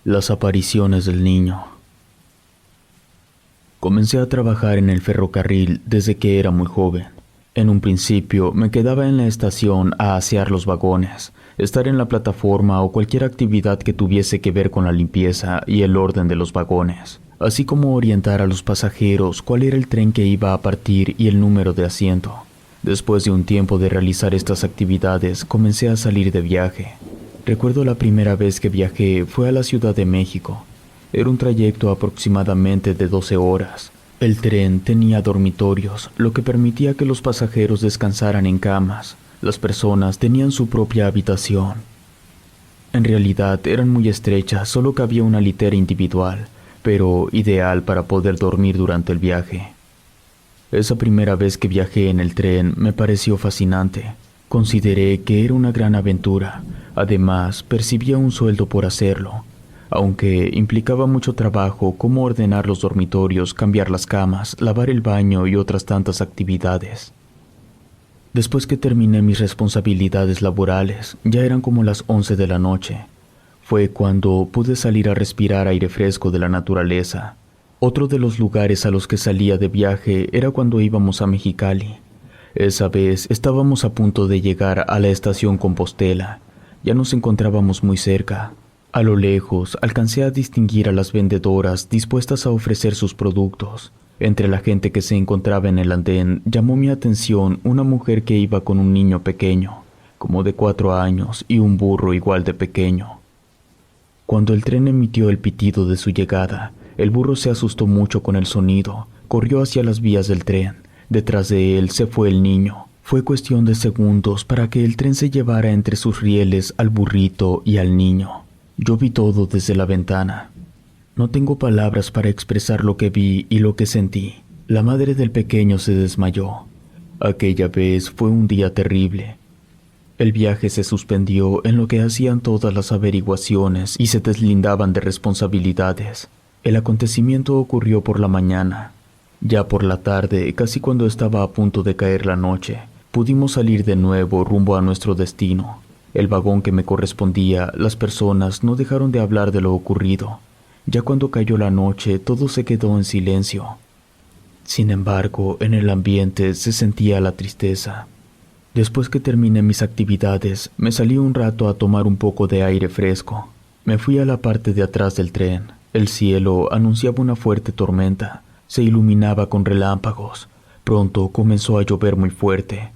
Las apariciones del niño. Comencé a trabajar en el ferrocarril desde que era muy joven. En un principio me quedaba en la estación a asear los vagones, estar en la plataforma o cualquier actividad que tuviese que ver con la limpieza y el orden de los vagones, así como orientar a los pasajeros cuál era el tren que iba a partir y el número de asiento. Después de un tiempo de realizar estas actividades, comencé a salir de viaje. Recuerdo la primera vez que viajé fue a la Ciudad de México. Era un trayecto aproximadamente de 12 horas. El tren tenía dormitorios, lo que permitía que los pasajeros descansaran en camas. Las personas tenían su propia habitación. En realidad eran muy estrechas, solo cabía una litera individual, pero ideal para poder dormir durante el viaje. Esa primera vez que viajé en el tren me pareció fascinante. Consideré que era una gran aventura. Además, percibía un sueldo por hacerlo, aunque implicaba mucho trabajo como ordenar los dormitorios, cambiar las camas, lavar el baño y otras tantas actividades. Después que terminé mis responsabilidades laborales, ya eran como las 11 de la noche. Fue cuando pude salir a respirar aire fresco de la naturaleza. Otro de los lugares a los que salía de viaje era cuando íbamos a Mexicali. Esa vez estábamos a punto de llegar a la estación Compostela. Ya nos encontrábamos muy cerca. A lo lejos alcancé a distinguir a las vendedoras dispuestas a ofrecer sus productos. Entre la gente que se encontraba en el andén llamó mi atención una mujer que iba con un niño pequeño, como de 4 años, y un burro igual de pequeño. Cuando el tren emitió el pitido de su llegada, el burro se asustó mucho con el sonido, corrió hacia las vías del tren. Detrás de él se fue el niño. Fue cuestión de segundos para que el tren se llevara entre sus rieles al burrito y al niño. Yo vi todo desde la ventana. No tengo palabras para expresar lo que vi y lo que sentí. La madre del pequeño se desmayó. Aquella vez fue un día terrible. El viaje se suspendió en lo que hacían todas las averiguaciones y se deslindaban de responsabilidades. El acontecimiento ocurrió por la mañana. Ya por la tarde, casi cuando estaba a punto de caer la noche, pudimos salir de nuevo rumbo a nuestro destino. El vagón que me correspondía, las personas no dejaron de hablar de lo ocurrido. Ya cuando cayó la noche, todo se quedó en silencio. Sin embargo, en el ambiente se sentía la tristeza. Después que terminé mis actividades, me salí un rato a tomar un poco de aire fresco. Me fui a la parte de atrás del tren. El cielo anunciaba una fuerte tormenta. Se iluminaba con relámpagos. Pronto comenzó a llover muy fuerte.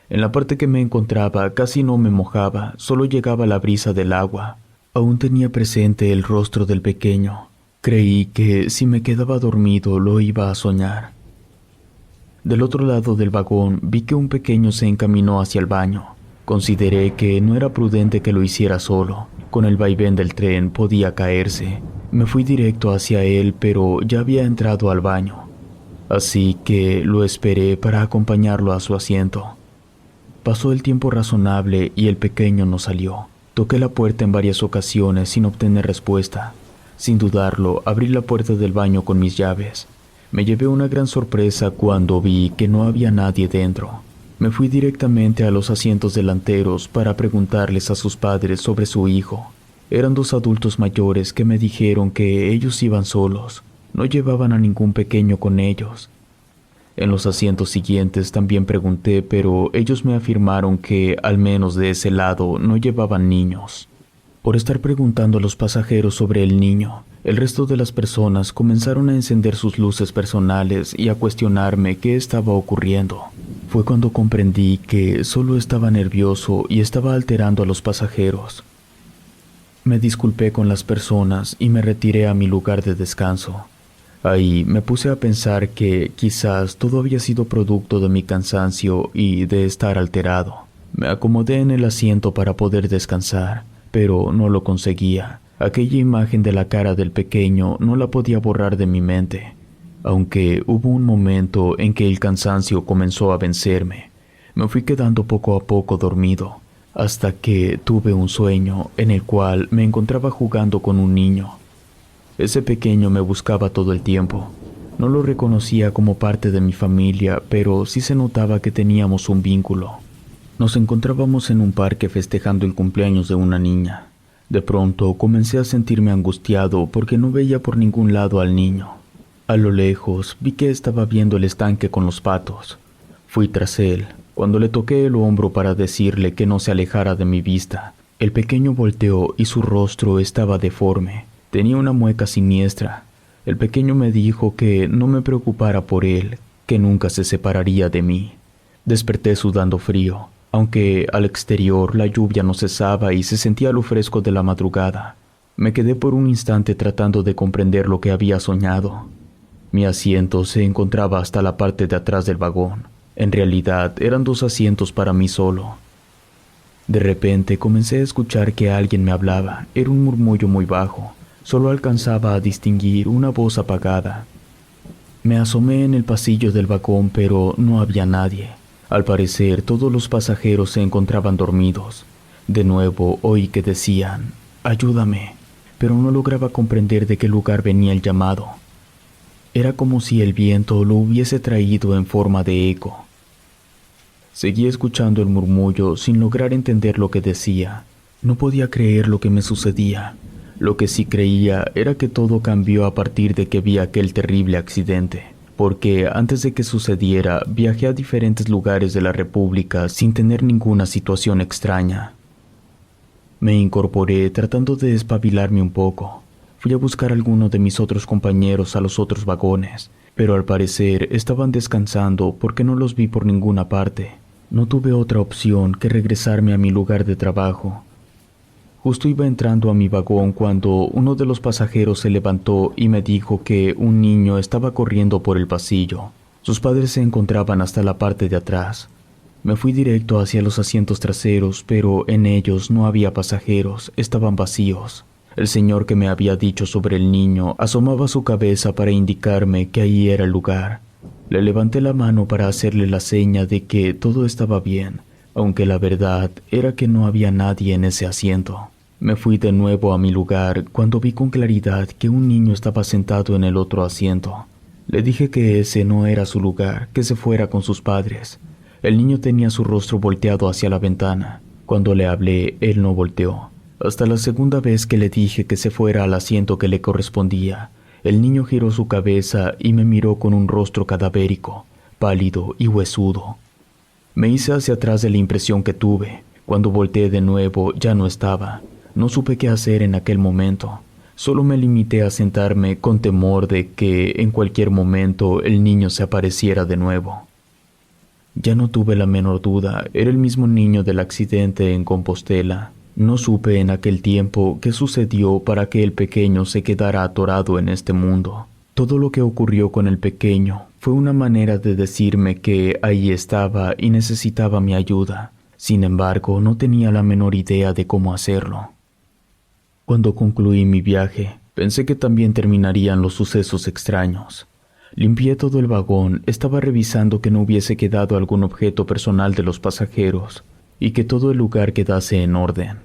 En la parte que me encontraba casi no me mojaba, solo llegaba la brisa del agua. Aún tenía presente el rostro del pequeño. Creí que si me quedaba dormido lo iba a soñar. Del otro lado del vagón vi que un pequeño se encaminó hacia el baño. Consideré que no era prudente que lo hiciera solo. Con el vaivén del tren podía caerse. Me fui directo hacia él, pero ya había entrado al baño. Así que lo esperé para acompañarlo a su asiento. Pasó el tiempo razonable y el pequeño no salió. Toqué la puerta en varias ocasiones sin obtener respuesta. Sin dudarlo, abrí la puerta del baño con mis llaves. Me llevé una gran sorpresa cuando vi que no había nadie dentro. Me fui directamente a los asientos delanteros para preguntarles a sus padres sobre su hijo. Eran 2 adultos mayores que me dijeron que ellos iban solos, no llevaban a ningún pequeño con ellos. En los asientos siguientes también pregunté, pero ellos me afirmaron que, al menos de ese lado, no llevaban niños. Por estar preguntando a los pasajeros sobre el niño, el resto de las personas comenzaron a encender sus luces personales y a cuestionarme qué estaba ocurriendo. Fue cuando comprendí que solo estaba nervioso y estaba alterando a los pasajeros. Me disculpé con las personas y me retiré a mi lugar de descanso. Ahí me puse a pensar que quizás todo había sido producto de mi cansancio y de estar alterado. Me acomodé en el asiento para poder descansar, pero no lo conseguía. Aquella imagen de la cara del pequeño no la podía borrar de mi mente, aunque hubo un momento en que el cansancio comenzó a vencerme. Me fui quedando poco a poco dormido, hasta que tuve un sueño en el cual me encontraba jugando con un niño. Ese pequeño me buscaba todo el tiempo. No lo reconocía como parte de mi familia, pero sí se notaba que teníamos un vínculo. Nos encontrábamos en un parque festejando el cumpleaños de una niña. De pronto comencé a sentirme angustiado porque no veía por ningún lado al niño. A lo lejos vi que estaba viendo el estanque con los patos. Fui tras él. Cuando le toqué el hombro para decirle que no se alejara de mi vista, el pequeño volteó y su rostro estaba deforme. Tenía una mueca siniestra. El pequeño me dijo que no me preocupara por él, que nunca se separaría de mí. Desperté sudando frío, aunque al exterior la lluvia no cesaba y se sentía lo fresco de la madrugada. Me quedé por un instante tratando de comprender lo que había soñado. Mi asiento se encontraba hasta la parte de atrás del vagón. En realidad eran 2 asientos para mí solo. De repente comencé a escuchar que alguien me hablaba. Era un murmullo muy bajo. Solo alcanzaba a distinguir una voz apagada. Me asomé en el pasillo del vagón, pero no había nadie. Al parecer, todos los pasajeros se encontraban dormidos. De nuevo oí que decían, «Ayúdame», pero no lograba comprender de qué lugar venía el llamado. Era como si el viento lo hubiese traído en forma de eco. Seguí escuchando el murmullo sin lograr entender lo que decía. No podía creer lo que me sucedía. Lo que sí creía era que todo cambió a partir de que vi aquel terrible accidente, porque antes de que sucediera viajé a diferentes lugares de la República sin tener ninguna situación extraña. Me incorporé tratando de despabilarme un poco. Fui a buscar a alguno de mis otros compañeros a los otros vagones, pero al parecer estaban descansando porque no los vi por ninguna parte. No tuve otra opción que regresarme a mi lugar de trabajo. Justo iba entrando a mi vagón cuando uno de los pasajeros se levantó y me dijo que un niño estaba corriendo por el pasillo. Sus padres se encontraban hasta la parte de atrás. Me fui directo hacia los asientos traseros, pero en ellos no había pasajeros, estaban vacíos. El señor que me había dicho sobre el niño asomaba su cabeza para indicarme que ahí era el lugar. Le levanté la mano para hacerle la seña de que todo estaba bien, aunque la verdad era que no había nadie en ese asiento. Me fui de nuevo a mi lugar cuando vi con claridad que un niño estaba sentado en el otro asiento. Le dije que ese no era su lugar, que se fuera con sus padres. El niño tenía su rostro volteado hacia la ventana. Cuando le hablé, él no volteó. Hasta la segunda vez que le dije que se fuera al asiento que le correspondía, el niño giró su cabeza y me miró con un rostro cadavérico, pálido y huesudo. Me hice hacia atrás de la impresión que tuve. Cuando volteé de nuevo, ya no estaba. No supe qué hacer en aquel momento. Solo me limité a sentarme con temor de que en cualquier momento el niño se apareciera de nuevo. Ya no tuve la menor duda, era el mismo niño del accidente en Compostela. No supe en aquel tiempo qué sucedió para que el pequeño se quedara atorado en este mundo. Todo lo que ocurrió con el pequeño fue una manera de decirme que ahí estaba y necesitaba mi ayuda. Sin embargo, no tenía la menor idea de cómo hacerlo. Cuando concluí mi viaje, pensé que también terminarían los sucesos extraños. Limpié todo el vagón, estaba revisando que no hubiese quedado algún objeto personal de los pasajeros y que todo el lugar quedase en orden.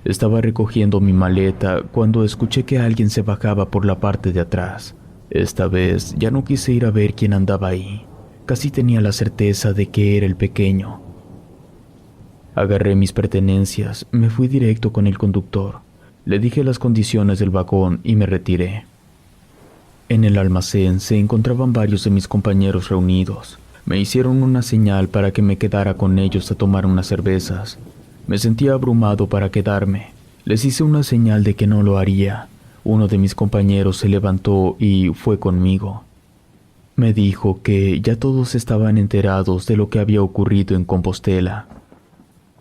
Estaba recogiendo mi maleta cuando escuché que alguien se bajaba por la parte de atrás. Esta vez ya no quise ir a ver quién andaba ahí. Casi tenía la certeza de que era el pequeño. Agarré mis pertenencias, me fui directo con el conductor. Le dije las condiciones del vagón y me retiré. En el almacén se encontraban varios de mis compañeros reunidos. Me hicieron una señal para que me quedara con ellos a tomar unas cervezas. Me sentía abrumado para quedarme. Les hice una señal de que no lo haría. Uno de mis compañeros se levantó y fue conmigo. Me dijo que ya todos estaban enterados de lo que había ocurrido en Compostela.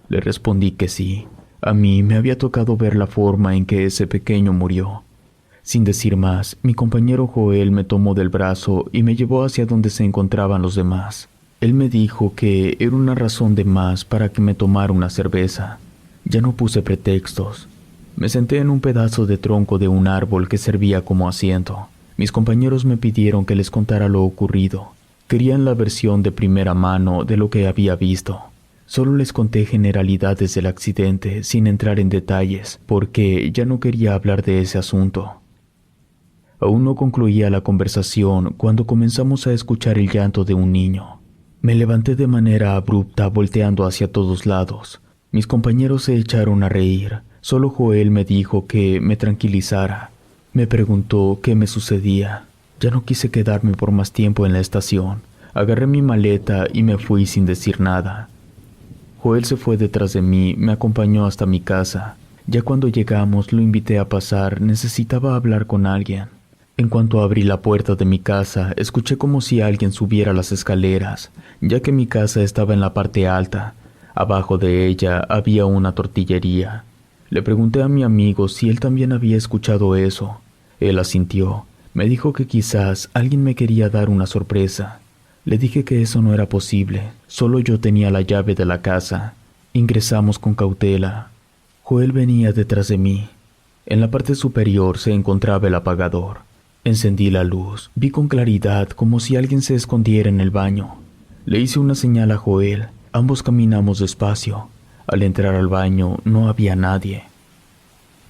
Le respondí que sí. A mí me había tocado ver la forma en que ese pequeño murió. Sin decir más, mi compañero Joel me tomó del brazo y me llevó hacia donde se encontraban los demás. Él me dijo que era una razón de más para que me tomara una cerveza. Ya no puse pretextos. Me senté en un pedazo de tronco de un árbol que servía como asiento. Mis compañeros me pidieron que les contara lo ocurrido. Querían la versión de primera mano de lo que había visto. Solo les conté generalidades del accidente sin entrar en detalles, porque ya no quería hablar de ese asunto. Aún no concluía la conversación cuando comenzamos a escuchar el llanto de un niño. Me levanté de manera abrupta, volteando hacia todos lados. Mis compañeros se echaron a reír. Solo Joel me dijo que me tranquilizara. Me preguntó qué me sucedía. Ya no quise quedarme por más tiempo en la estación. Agarré mi maleta y me fui sin decir nada. Joel se fue detrás de mí, me acompañó hasta mi casa. Ya cuando llegamos lo invité a pasar, necesitaba hablar con alguien. En cuanto abrí la puerta de mi casa, escuché como si alguien subiera las escaleras, ya que mi casa estaba en la parte alta. Abajo de ella había una tortillería. Le pregunté a mi amigo si él también había escuchado eso. Él asintió. Me dijo que quizás alguien me quería dar una sorpresa. Le dije que eso no era posible, solo yo tenía la llave de la casa. Ingresamos con cautela. Joel venía detrás de mí. En la parte superior se encontraba el apagador. Encendí la luz, vi con claridad como si alguien se escondiera en el baño. Le hice una señal a Joel, ambos caminamos despacio. Al entrar al baño no había nadie.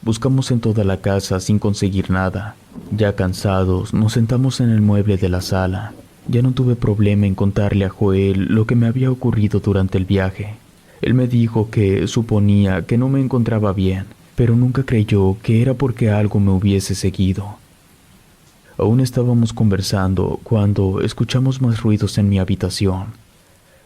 Buscamos en toda la casa sin conseguir nada. Ya cansados, nos sentamos en el mueble de la sala. Ya no tuve problema en contarle a Joel lo que me había ocurrido durante el viaje. Él me dijo que suponía que no me encontraba bien, pero nunca creyó que era porque algo me hubiese seguido. Aún estábamos conversando cuando escuchamos más ruidos en mi habitación.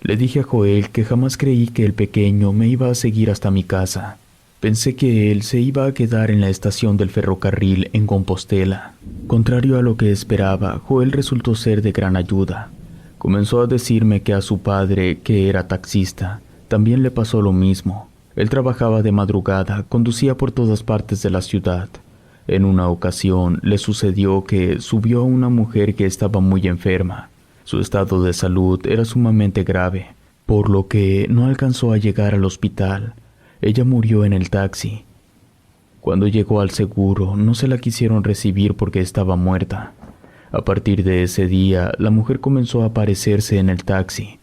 Le dije a Joel que jamás creí que el pequeño me iba a seguir hasta mi casa. Pensé que él se iba a quedar en la estación del ferrocarril en Compostela. Contrario a lo que esperaba, Joel resultó ser de gran ayuda. Comenzó a decirme que a su padre, que era taxista, también le pasó lo mismo. Él trabajaba de madrugada, conducía por todas partes de la ciudad. En una ocasión le sucedió que subió a una mujer que estaba muy enferma. Su estado de salud era sumamente grave, por lo que no alcanzó a llegar al hospital. Ella murió en el taxi. Cuando llegó al seguro, no se la quisieron recibir porque estaba muerta. A partir de ese día, la mujer comenzó a aparecerse en el taxi.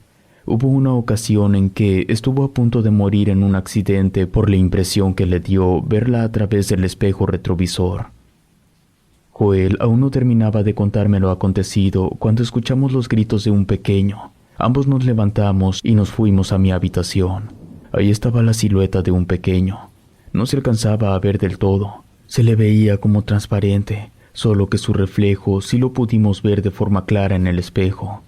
Hubo una ocasión en que estuvo a punto de morir en un accidente por la impresión que le dio verla a través del espejo retrovisor. Joel aún no terminaba de contarme lo acontecido cuando escuchamos los gritos de un pequeño. Ambos nos levantamos y nos fuimos a mi habitación. Ahí estaba la silueta de un pequeño. No se alcanzaba a ver del todo. Se le veía como transparente, solo que su reflejo sí lo pudimos ver de forma clara en el espejo.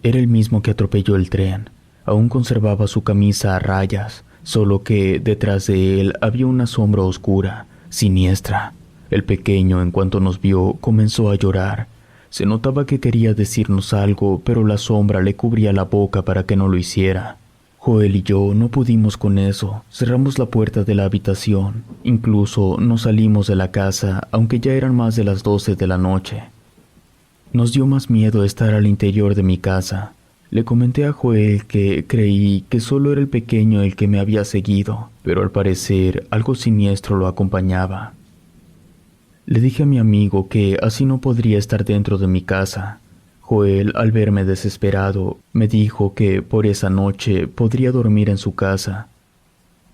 Era el mismo que atropelló el tren. Aún conservaba su camisa a rayas, solo que detrás de él había una sombra oscura, siniestra. El pequeño, en cuanto nos vio, comenzó a llorar. Se notaba que quería decirnos algo, pero la sombra le cubría la boca para que no lo hiciera. Joel y yo no pudimos con eso. Cerramos la puerta de la habitación. Incluso nos salimos de la casa, aunque ya eran más de las 12 de la noche. Nos dio más miedo estar al interior de mi casa. Le comenté a Joel que creí que solo era el pequeño el que me había seguido, pero al parecer algo siniestro lo acompañaba. Le dije a mi amigo que así no podría estar dentro de mi casa. Joel, al verme desesperado, me dijo que por esa noche podría dormir en su casa.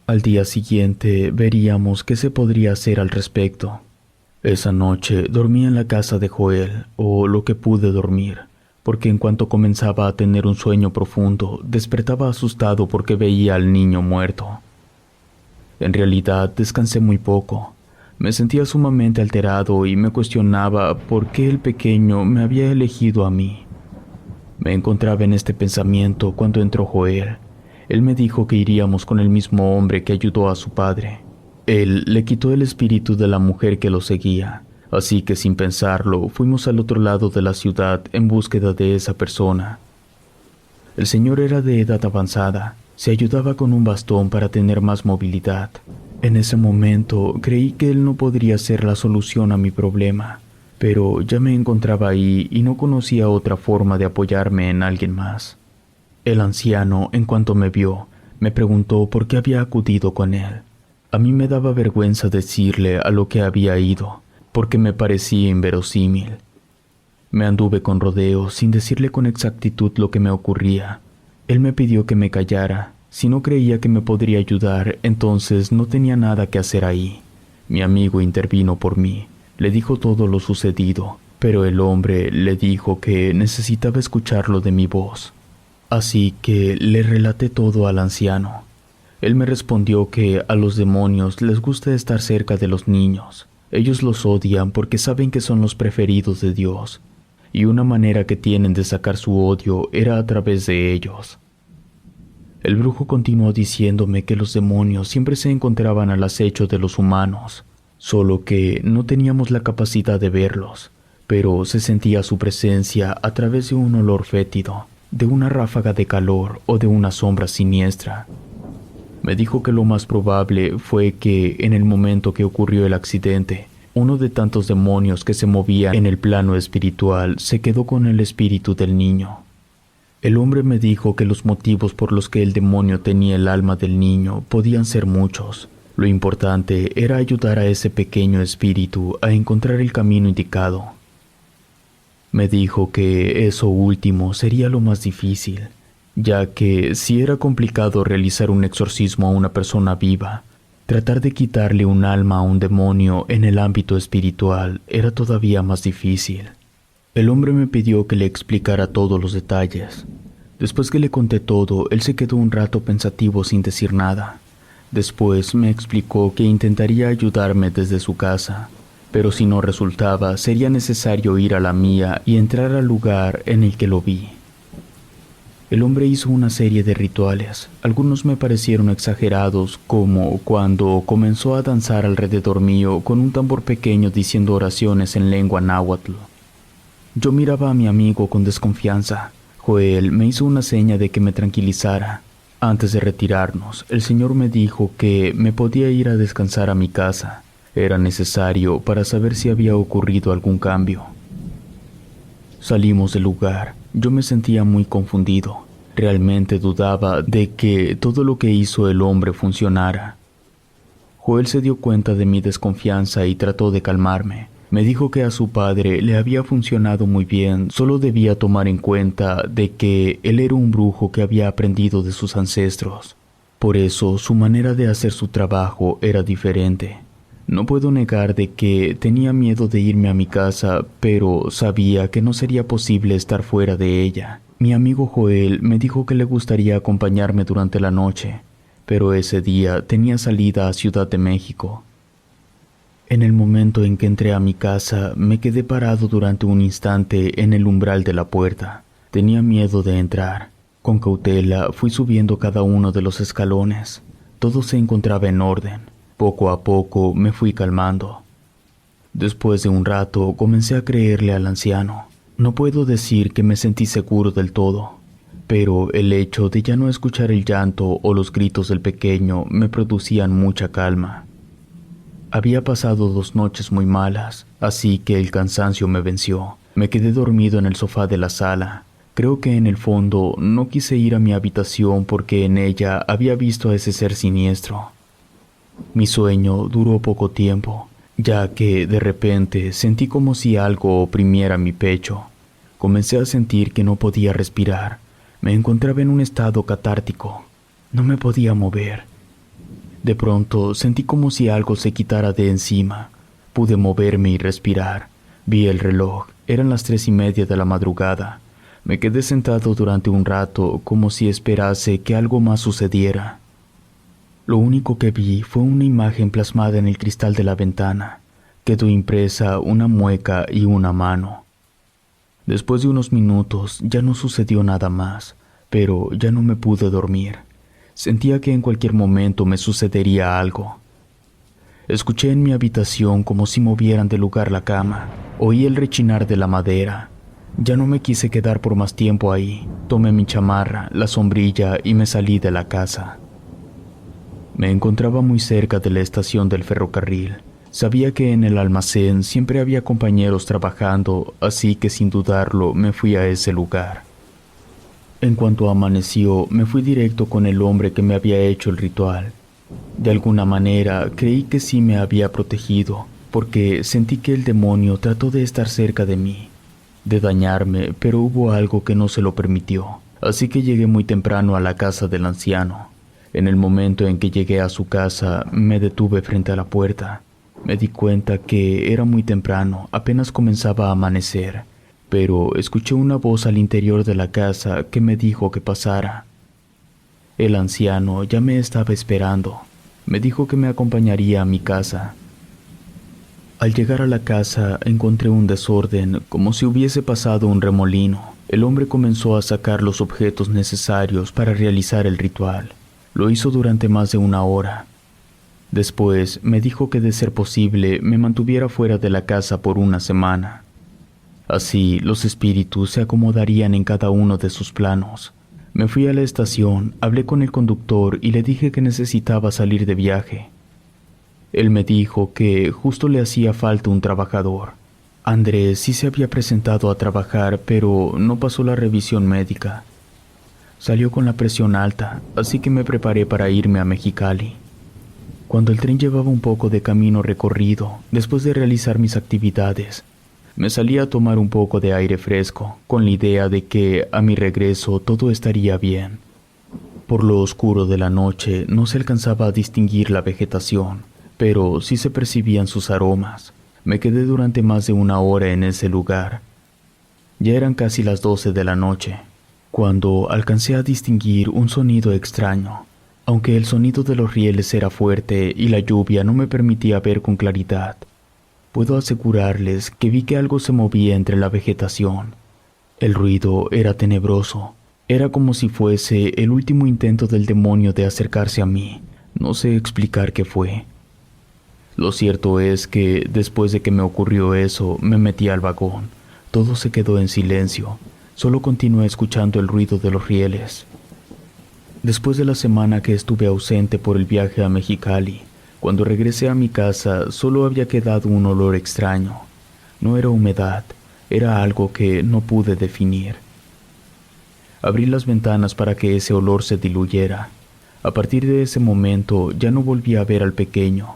Al día siguiente veríamos qué se podría hacer al respecto. Esa noche dormí en la casa de Joel, o lo que pude dormir, porque en cuanto comenzaba a tener un sueño profundo, despertaba asustado porque veía al niño muerto. En realidad descansé muy poco. Me sentía sumamente alterado y me cuestionaba por qué el pequeño me había elegido a mí. Me encontraba en este pensamiento cuando entró Joel. Él me dijo que iríamos con el mismo hombre que ayudó a su padre. Él le quitó el espíritu de la mujer que lo seguía, así que sin pensarlo fuimos al otro lado de la ciudad en búsqueda de esa persona. El señor era de edad avanzada, se ayudaba con un bastón para tener más movilidad. En ese momento creí que él no podría ser la solución a mi problema, pero ya me encontraba ahí y no conocía otra forma de apoyarme en alguien más. El anciano, en cuanto me vio, me preguntó por qué había acudido con él. A mí me daba vergüenza decirle a lo que había ido, porque me parecía inverosímil. Me anduve con rodeos sin decirle con exactitud lo que me ocurría. Él me pidió que me callara. Si no creía que me podría ayudar, entonces no tenía nada que hacer ahí. Mi amigo intervino por mí. Le dijo todo lo sucedido, pero el hombre le dijo que necesitaba escucharlo de mi voz. Así que le relaté todo al anciano. Él me respondió que a los demonios les gusta estar cerca de los niños. Ellos los odian porque saben que son los preferidos de Dios, y una manera que tienen de sacar su odio era a través de ellos. El brujo continuó diciéndome que los demonios siempre se encontraban al acecho de los humanos, solo que no teníamos la capacidad de verlos, pero se sentía su presencia a través de un olor fétido, de una ráfaga de calor o de una sombra siniestra. Me dijo que lo más probable fue que, en el momento que ocurrió el accidente, uno de tantos demonios que se movía en el plano espiritual se quedó con el espíritu del niño. El hombre me dijo que los motivos por los que el demonio tenía el alma del niño podían ser muchos. Lo importante era ayudar a ese pequeño espíritu a encontrar el camino indicado. Me dijo que eso último sería lo más difícil, ya que si era complicado realizar un exorcismo a una persona viva, tratar de quitarle un alma a un demonio en el ámbito espiritual era todavía más difícil. El hombre me pidió que le explicara todos los detalles. Después que le conté todo, él se quedó un rato pensativo sin decir nada. Después me explicó que intentaría ayudarme desde su casa, pero si no resultaba, sería necesario ir a la mía y entrar al lugar en el que lo vi. El hombre hizo una serie de rituales. Algunos me parecieron exagerados, como cuando comenzó a danzar alrededor mío con un tambor pequeño diciendo oraciones en lengua náhuatl. Yo miraba a mi amigo con desconfianza. Joel me hizo una seña de que me tranquilizara. Antes de retirarnos, el señor me dijo que me podía ir a descansar a mi casa. Era necesario para saber si había ocurrido algún cambio. Salimos del lugar. Yo me sentía muy confundido. Realmente dudaba de que todo lo que hizo el hombre funcionara. Joel se dio cuenta de mi desconfianza y trató de calmarme. Me dijo que a su padre le había funcionado muy bien, solo debía tomar en cuenta de que él era un brujo que había aprendido de sus ancestros. Por eso su manera de hacer su trabajo era diferente. No puedo negar de que tenía miedo de irme a mi casa, pero sabía que no sería posible estar fuera de ella. Mi amigo Joel me dijo que le gustaría acompañarme durante la noche, pero ese día tenía salida a Ciudad de México. En el momento en que entré a mi casa, me quedé parado durante un instante en el umbral de la puerta. Tenía miedo de entrar. Con cautela fui subiendo cada uno de los escalones. Todo se encontraba en orden. Poco a poco me fui calmando. Después de un rato comencé a creerle al anciano. No puedo decir que me sentí seguro del todo, pero el hecho de ya no escuchar el llanto o los gritos del pequeño me producían mucha calma. Había pasado 2 noches muy malas, así que el cansancio me venció. Me quedé dormido en el sofá de la sala. Creo que en el fondo no quise ir a mi habitación porque en ella había visto a ese ser siniestro. Mi sueño duró poco tiempo, ya que de repente sentí como si algo oprimiera mi pecho. Comencé a sentir que no podía respirar. Me encontraba en un estado catártico. No me podía mover. De pronto sentí como si algo se quitara de encima. Pude moverme y respirar. Vi el reloj. Eran las 3:30 de la madrugada. Me quedé sentado durante un rato como si esperase que algo más sucediera. Lo único que vi fue una imagen plasmada en el cristal de la ventana. Quedó impresa una mueca y una mano. Después de unos minutos ya no sucedió nada más, pero ya no me pude dormir. Sentía que en cualquier momento me sucedería algo. Escuché en mi habitación como si movieran de lugar la cama. Oí el rechinar de la madera. Ya no me quise quedar por más tiempo ahí. Tomé mi chamarra, la sombrilla y me salí de la casa. Me encontraba muy cerca de la estación del ferrocarril. Sabía que en el almacén siempre había compañeros trabajando, así que sin dudarlo me fui a ese lugar. En cuanto amaneció, me fui directo con el hombre que me había hecho el ritual. De alguna manera creí que sí me había protegido, porque sentí que el demonio trató de estar cerca de mí, de dañarme, pero hubo algo que no se lo permitió. Así que llegué muy temprano a la casa del anciano. En el momento en que llegué a su casa, me detuve frente a la puerta. Me di cuenta que era muy temprano, apenas comenzaba a amanecer, pero escuché una voz al interior de la casa que me dijo que pasara. El anciano ya me estaba esperando. Me dijo que me acompañaría a mi casa. Al llegar a la casa encontré un desorden, como si hubiese pasado un remolino. El hombre comenzó a sacar los objetos necesarios para realizar el ritual. Lo hizo durante más de una hora. Después me dijo que de ser posible me mantuviera fuera de la casa por una semana. Así los espíritus se acomodarían en cada uno de sus planos. Me fui a la estación, hablé con el conductor y le dije que necesitaba salir de viaje. Él me dijo que justo le hacía falta un trabajador. Andrés sí se había presentado a trabajar, pero no pasó la revisión médica. Salió con la presión alta, así que me preparé para irme a Mexicali. Cuando el tren llevaba un poco de camino recorrido, después de realizar mis actividades, me salí a tomar un poco de aire fresco, con la idea de que a mi regreso todo estaría bien. Por lo oscuro de la noche no se alcanzaba a distinguir la vegetación, pero sí se percibían sus aromas. Me quedé durante más de una hora en ese lugar. Ya eran casi las 12 de la noche, cuando alcancé a distinguir un sonido extraño. Aunque el sonido de los rieles era fuerte y la lluvia no me permitía ver con claridad, puedo asegurarles que vi que algo se movía entre la vegetación. El ruido era tenebroso. Era como si fuese el último intento del demonio de acercarse a mí. No sé explicar qué fue. Lo cierto es que después de que me ocurrió eso, me metí al vagón. Todo se quedó en silencio. Solo continué escuchando el ruido de los rieles. Después de la semana que estuve ausente por el viaje a Mexicali, cuando regresé a mi casa solo había quedado un olor extraño. No era humedad, era algo que no pude definir. Abrí las ventanas para que ese olor se diluyera. A partir de ese momento ya no volví a ver al pequeño.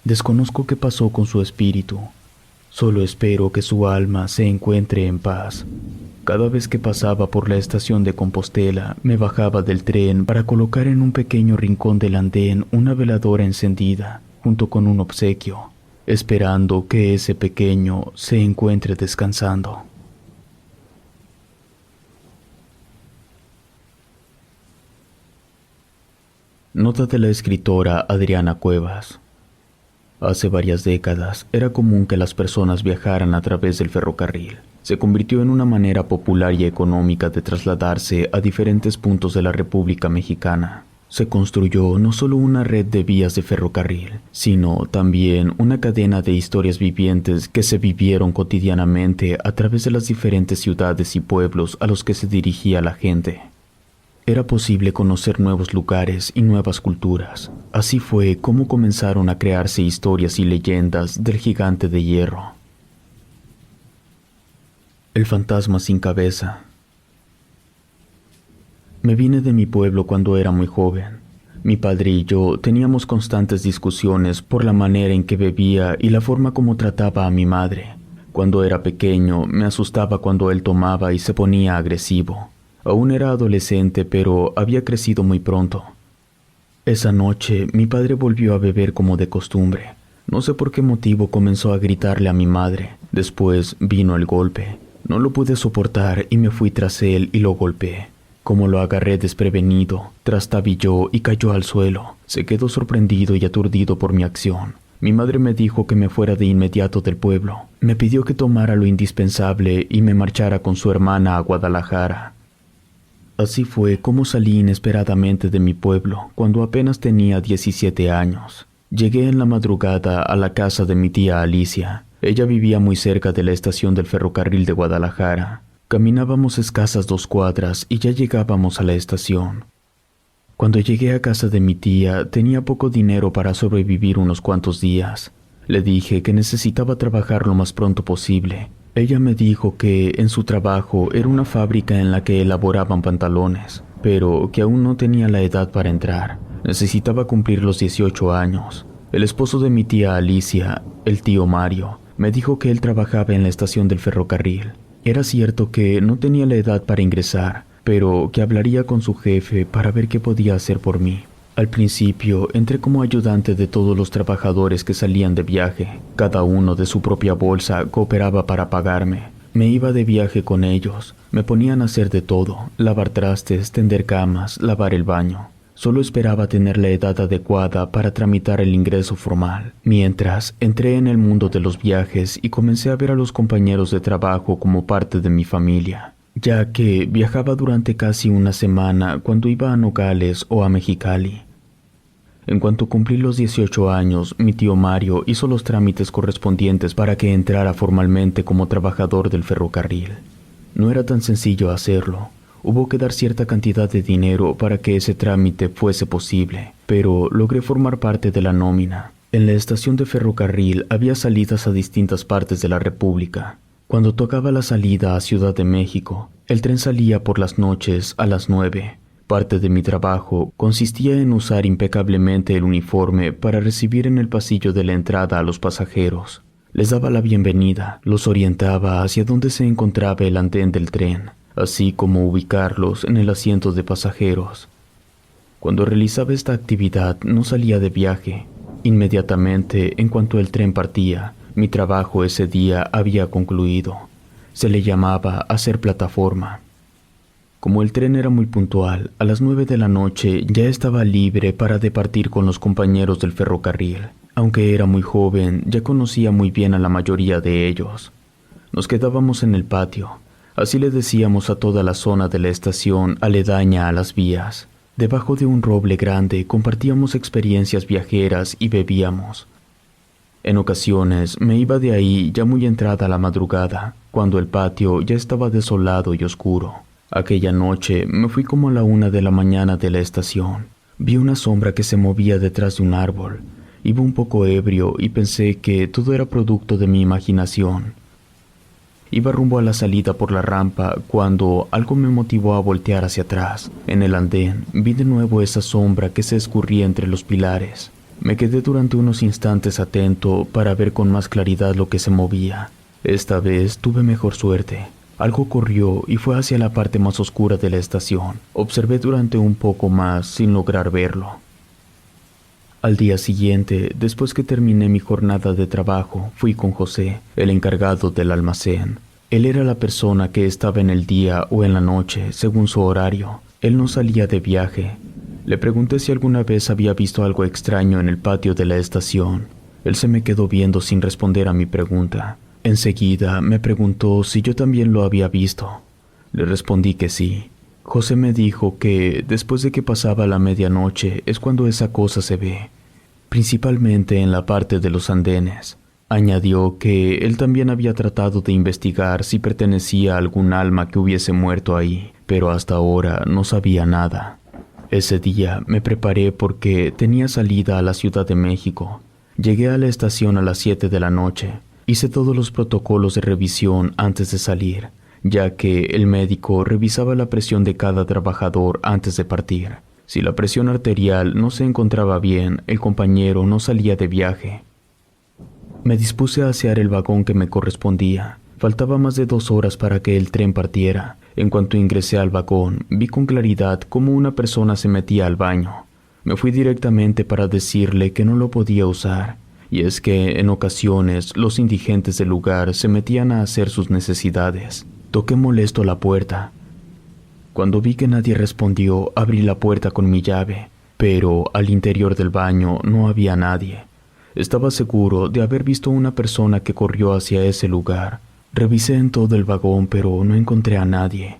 Desconozco qué pasó con su espíritu. Solo espero que su alma se encuentre en paz. Cada vez que pasaba por la estación de Compostela, me bajaba del tren para colocar en un pequeño rincón del andén una veladora encendida, junto con un obsequio, esperando que ese pequeño se encuentre descansando. Nota de la escritora Adriana Cuevas. Hace varias décadas era común que las personas viajaran a través del ferrocarril. Se convirtió en una manera popular y económica de trasladarse a diferentes puntos de la República Mexicana. Se construyó no solo una red de vías de ferrocarril, sino también una cadena de historias vivientes que se vivieron cotidianamente a través de las diferentes ciudades y pueblos a los que se dirigía la gente. Era posible conocer nuevos lugares y nuevas culturas. Así fue como comenzaron a crearse historias y leyendas del gigante de hierro. El fantasma sin cabeza. Me vine de mi pueblo cuando era muy joven. Mi padre y yo teníamos constantes discusiones por la manera en que bebía y la forma como trataba a mi madre. Cuando era pequeño, me asustaba cuando él tomaba y se ponía agresivo. Aún era adolescente, pero había crecido muy pronto. Esa noche, mi padre volvió a beber como de costumbre. No sé por qué motivo comenzó a gritarle a mi madre. Después vino el golpe. No lo pude soportar y me fui tras él y lo golpeé. Como lo agarré desprevenido, trastabilló y cayó al suelo. Se quedó sorprendido y aturdido por mi acción. Mi madre me dijo que me fuera de inmediato del pueblo. Me pidió que tomara lo indispensable y me marchara con su hermana a Guadalajara. Así fue como salí inesperadamente de mi pueblo cuando apenas tenía 17 años. Llegué en la madrugada a la casa de mi tía Alicia. Ella vivía muy cerca de la estación del ferrocarril de Guadalajara. Caminábamos escasas 2 cuadras y ya llegábamos a la estación. Cuando llegué a casa de mi tía, tenía poco dinero para sobrevivir unos cuantos días. Le dije que necesitaba trabajar lo más pronto posible. Ella me dijo que en su trabajo era una fábrica en la que elaboraban pantalones, pero que aún no tenía la edad para entrar. Necesitaba cumplir los 18 años. El esposo de mi tía Alicia, el tío Mario, me dijo que él trabajaba en la estación del ferrocarril. Era cierto que no tenía la edad para ingresar, pero que hablaría con su jefe para ver qué podía hacer por mí. Al principio entré como ayudante de todos los trabajadores que salían de viaje. Cada uno de su propia bolsa cooperaba para pagarme. Me iba de viaje con ellos. Me ponían a hacer de todo: lavar trastes, tender camas, lavar el baño. Solo esperaba tener la edad adecuada para tramitar el ingreso formal. Mientras, entré en el mundo de los viajes y comencé a ver a los compañeros de trabajo como parte de mi familia, ya que viajaba durante casi una semana cuando iba a Nogales o a Mexicali. En cuanto cumplí los 18 años, mi tío Mario hizo los trámites correspondientes para que entrara formalmente como trabajador del ferrocarril. No era tan sencillo hacerlo. Hubo que dar cierta cantidad de dinero para que ese trámite fuese posible, pero logré formar parte de la nómina. En la estación de ferrocarril había salidas a distintas partes de la República. Cuando tocaba la salida a Ciudad de México, el tren salía por las noches a las 9. Parte de mi trabajo consistía en usar impecablemente el uniforme para recibir en el pasillo de la entrada a los pasajeros. Les daba la bienvenida, los orientaba hacia dónde se encontraba el andén del tren, así como ubicarlos en el asiento de pasajeros. Cuando realizaba esta actividad no salía de viaje. Inmediatamente, en cuanto el tren partía, mi trabajo ese día había concluido. Se le llamaba hacer plataforma. Como el tren era muy puntual, a las 9 de la noche ya estaba libre para departir con los compañeros del ferrocarril. Aunque era muy joven, ya conocía muy bien a la mayoría de ellos. Nos quedábamos en el patio. Así le decíamos a toda la zona de la estación aledaña a las vías. Debajo de un roble grande compartíamos experiencias viajeras y bebíamos. En ocasiones me iba de ahí ya muy entrada la madrugada, cuando el patio ya estaba desolado y oscuro. Aquella noche me fui como a la 1 de la mañana de la estación. Vi una sombra que se movía detrás de un árbol. Iba un poco ebrio y pensé que todo era producto de mi imaginación. Iba rumbo a la salida por la rampa cuando algo me motivó a voltear hacia atrás. En el andén vi de nuevo esa sombra que se escurría entre los pilares. Me quedé durante unos instantes atento para ver con más claridad lo que se movía. Esta vez tuve mejor suerte. Algo corrió y fue hacia la parte más oscura de la estación. Observé durante un poco más sin lograr verlo. Al día siguiente, después que terminé mi jornada de trabajo, fui con José, el encargado del almacén. Él era la persona que estaba en el día o en la noche, según su horario. Él no salía de viaje. Le pregunté si alguna vez había visto algo extraño en el patio de la estación. Él se me quedó viendo sin responder a mi pregunta. Enseguida me preguntó si yo también lo había visto. Le respondí que sí. José me dijo que después de que pasaba la medianoche es cuando esa cosa se ve, principalmente en la parte de los andenes. Añadió que él también había tratado de investigar si pertenecía a algún alma que hubiese muerto ahí, pero hasta ahora no sabía nada. Ese día me preparé porque tenía salida a la Ciudad de México. Llegué a la estación a las 7 de la noche. Hice todos los protocolos de revisión antes de salir, ya que el médico revisaba la presión de cada trabajador antes de partir. Si la presión arterial no se encontraba bien, el compañero no salía de viaje. Me dispuse a asear el vagón que me correspondía. Faltaba más de 2 horas para que el tren partiera. En cuanto ingresé al vagón, vi con claridad cómo una persona se metía al baño. Me fui directamente para decirle que no lo podía usar. Y es que en ocasiones los indigentes del lugar se metían a hacer sus necesidades. Toqué molesto la puerta. Cuando vi que nadie respondió, abrí la puerta con mi llave, pero al interior del baño no había nadie. Estaba seguro de haber visto una persona que corrió hacia ese lugar. Revisé en todo el vagón, pero no encontré a nadie.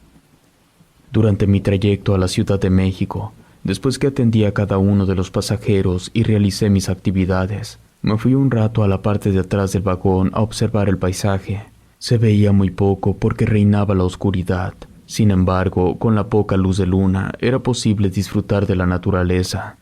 Durante mi trayecto a la Ciudad de México, después que atendí a cada uno de los pasajeros y realicé mis actividades, me fui un rato a la parte de atrás del vagón a observar el paisaje. Se veía muy poco porque reinaba la oscuridad. Sin embargo, con la poca luz de luna, era posible disfrutar de la naturaleza.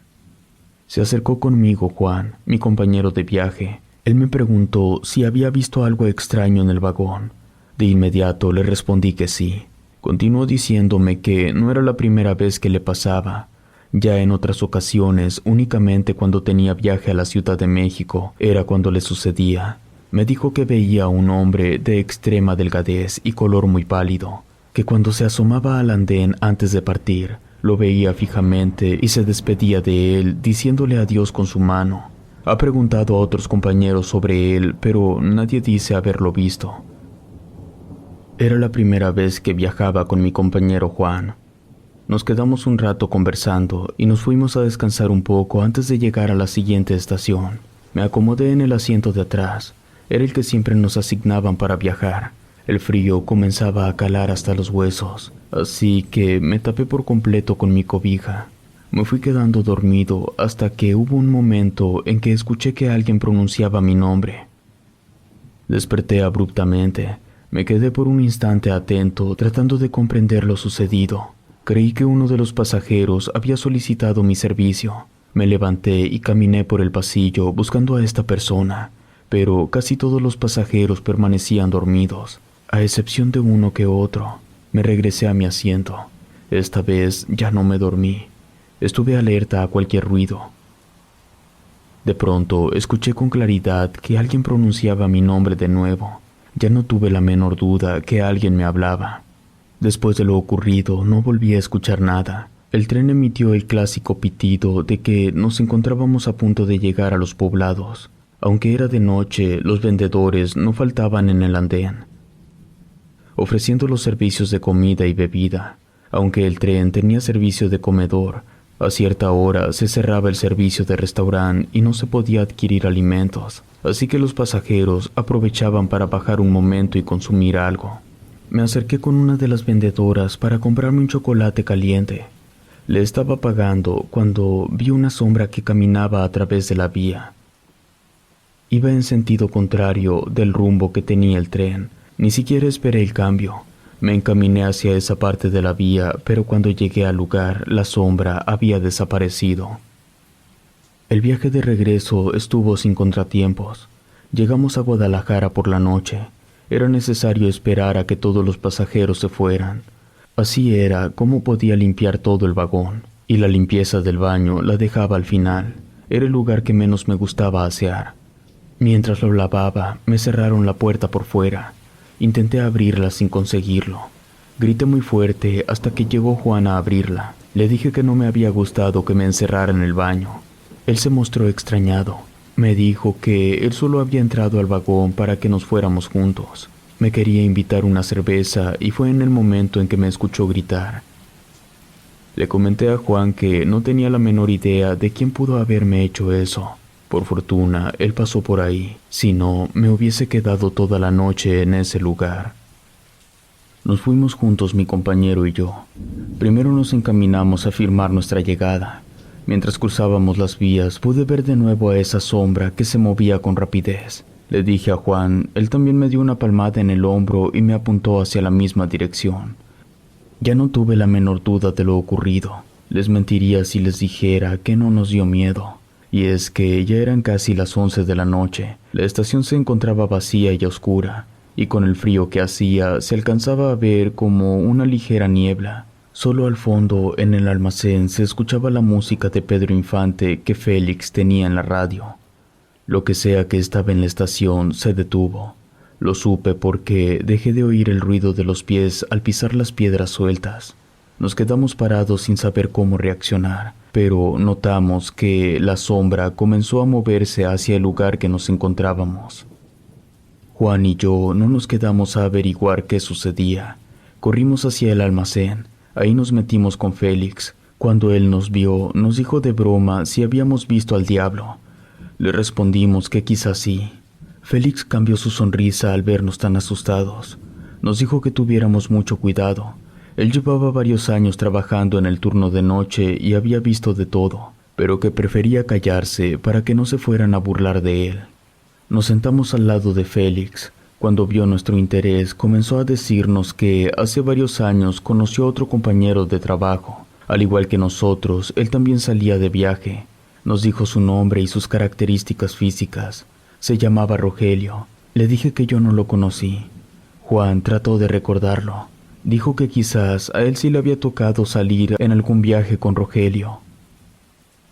Se acercó conmigo Juan, mi compañero de viaje. Él me preguntó si había visto algo extraño en el vagón. De inmediato le respondí que sí. Continuó diciéndome que no era la primera vez que le pasaba. Ya en otras ocasiones, únicamente cuando tenía viaje a la Ciudad de México, era cuando le sucedía. Me dijo que veía a un hombre de extrema delgadez y color muy pálido, que cuando se asomaba al andén antes de partir, lo veía fijamente y se despedía de él diciéndole adiós con su mano. Ha preguntado a otros compañeros sobre él, pero nadie dice haberlo visto. Era la primera vez que viajaba con mi compañero Juan. Nos quedamos un rato conversando y nos fuimos a descansar un poco antes de llegar a la siguiente estación. Me acomodé en el asiento de atrás. Era el que siempre nos asignaban para viajar. El frío comenzaba a calar hasta los huesos, así que me tapé por completo con mi cobija. Me fui quedando dormido hasta que hubo un momento en que escuché que alguien pronunciaba mi nombre. Desperté abruptamente. Me quedé por un instante atento, tratando de comprender lo sucedido. Creí que uno de los pasajeros había solicitado mi servicio. Me levanté y caminé por el pasillo buscando a esta persona, pero casi todos los pasajeros permanecían dormidos, a excepción de uno que otro. Me regresé a mi asiento. Esta vez ya no me dormí. Estuve alerta a cualquier ruido. De pronto escuché con claridad que alguien pronunciaba mi nombre de nuevo. Ya no tuve la menor duda que alguien me hablaba. Después de lo ocurrido, no volví a escuchar nada. El tren emitió el clásico pitido de que nos encontrábamos a punto de llegar a los poblados. Aunque era de noche, los vendedores no faltaban en el andén, ofreciendo los servicios de comida y bebida. Aunque el tren tenía servicio de comedor, a cierta hora se cerraba el servicio de restaurante y no se podía adquirir alimentos, así que los pasajeros aprovechaban para bajar un momento y consumir algo. Me acerqué con una de las vendedoras para comprarme un chocolate caliente. Le estaba pagando cuando vi una sombra que caminaba a través de la vía. Iba en sentido contrario del rumbo que tenía el tren. Ni siquiera esperé el cambio. Me encaminé hacia esa parte de la vía, pero cuando llegué al lugar, la sombra había desaparecido. El viaje de regreso estuvo sin contratiempos. Llegamos a Guadalajara por la noche. Era necesario esperar a que todos los pasajeros se fueran. Así era como podía limpiar todo el vagón, y la limpieza del baño la dejaba al final. Era el lugar que menos me gustaba asear. Mientras lo lavaba, me cerraron la puerta por fuera. Intenté abrirla sin conseguirlo. Grité muy fuerte hasta que llegó Juan a abrirla. Le dije que no me había gustado que me encerrara en el baño. Él se mostró extrañado. Me dijo que él solo había entrado al vagón para que nos fuéramos juntos. Me quería invitar una cerveza y fue en el momento en que me escuchó gritar. Le comenté a Juan que no tenía la menor idea de quién pudo haberme hecho eso. Por fortuna, él pasó por ahí. Si no, me hubiese quedado toda la noche en ese lugar. Nos fuimos juntos mi compañero y yo. Primero nos encaminamos a firmar nuestra llegada. Mientras cruzábamos las vías, pude ver de nuevo a esa sombra que se movía con rapidez. Le dije a Juan, él también me dio una palmada en el hombro y me apuntó hacia la misma dirección. Ya no tuve la menor duda de lo ocurrido. Les mentiría si les dijera que no nos dio miedo. Y es que ya eran casi las 11 de la noche. La estación se encontraba vacía y oscura, y con el frío que hacía se alcanzaba a ver como una ligera niebla. Solo al fondo, en el almacén, se escuchaba la música de Pedro Infante que Félix tenía en la radio. Lo que sea que estaba en la estación se detuvo. Lo supe porque dejé de oír el ruido de los pies al pisar las piedras sueltas. Nos quedamos parados sin saber cómo reaccionar, pero notamos que la sombra comenzó a moverse hacia el lugar que nos encontrábamos. Juan y yo no nos quedamos a averiguar qué sucedía. Corrimos hacia el almacén. Ahí nos metimos con Félix. Cuando él nos vio, nos dijo de broma si habíamos visto al diablo. Le respondimos que quizás sí. Félix cambió su sonrisa al vernos tan asustados. Nos dijo que tuviéramos mucho cuidado. Él llevaba varios años trabajando en el turno de noche y había visto de todo, pero que prefería callarse para que no se fueran a burlar de él. Nos sentamos al lado de Félix. Cuando vio nuestro interés, comenzó a decirnos que hace varios años conoció a otro compañero de trabajo. Al igual que nosotros, él también salía de viaje. Nos dijo su nombre y sus características físicas. Se llamaba Rogelio. Le dije que yo no lo conocí. Juan trató de recordarlo. Dijo que quizás a él sí le había tocado salir en algún viaje con Rogelio.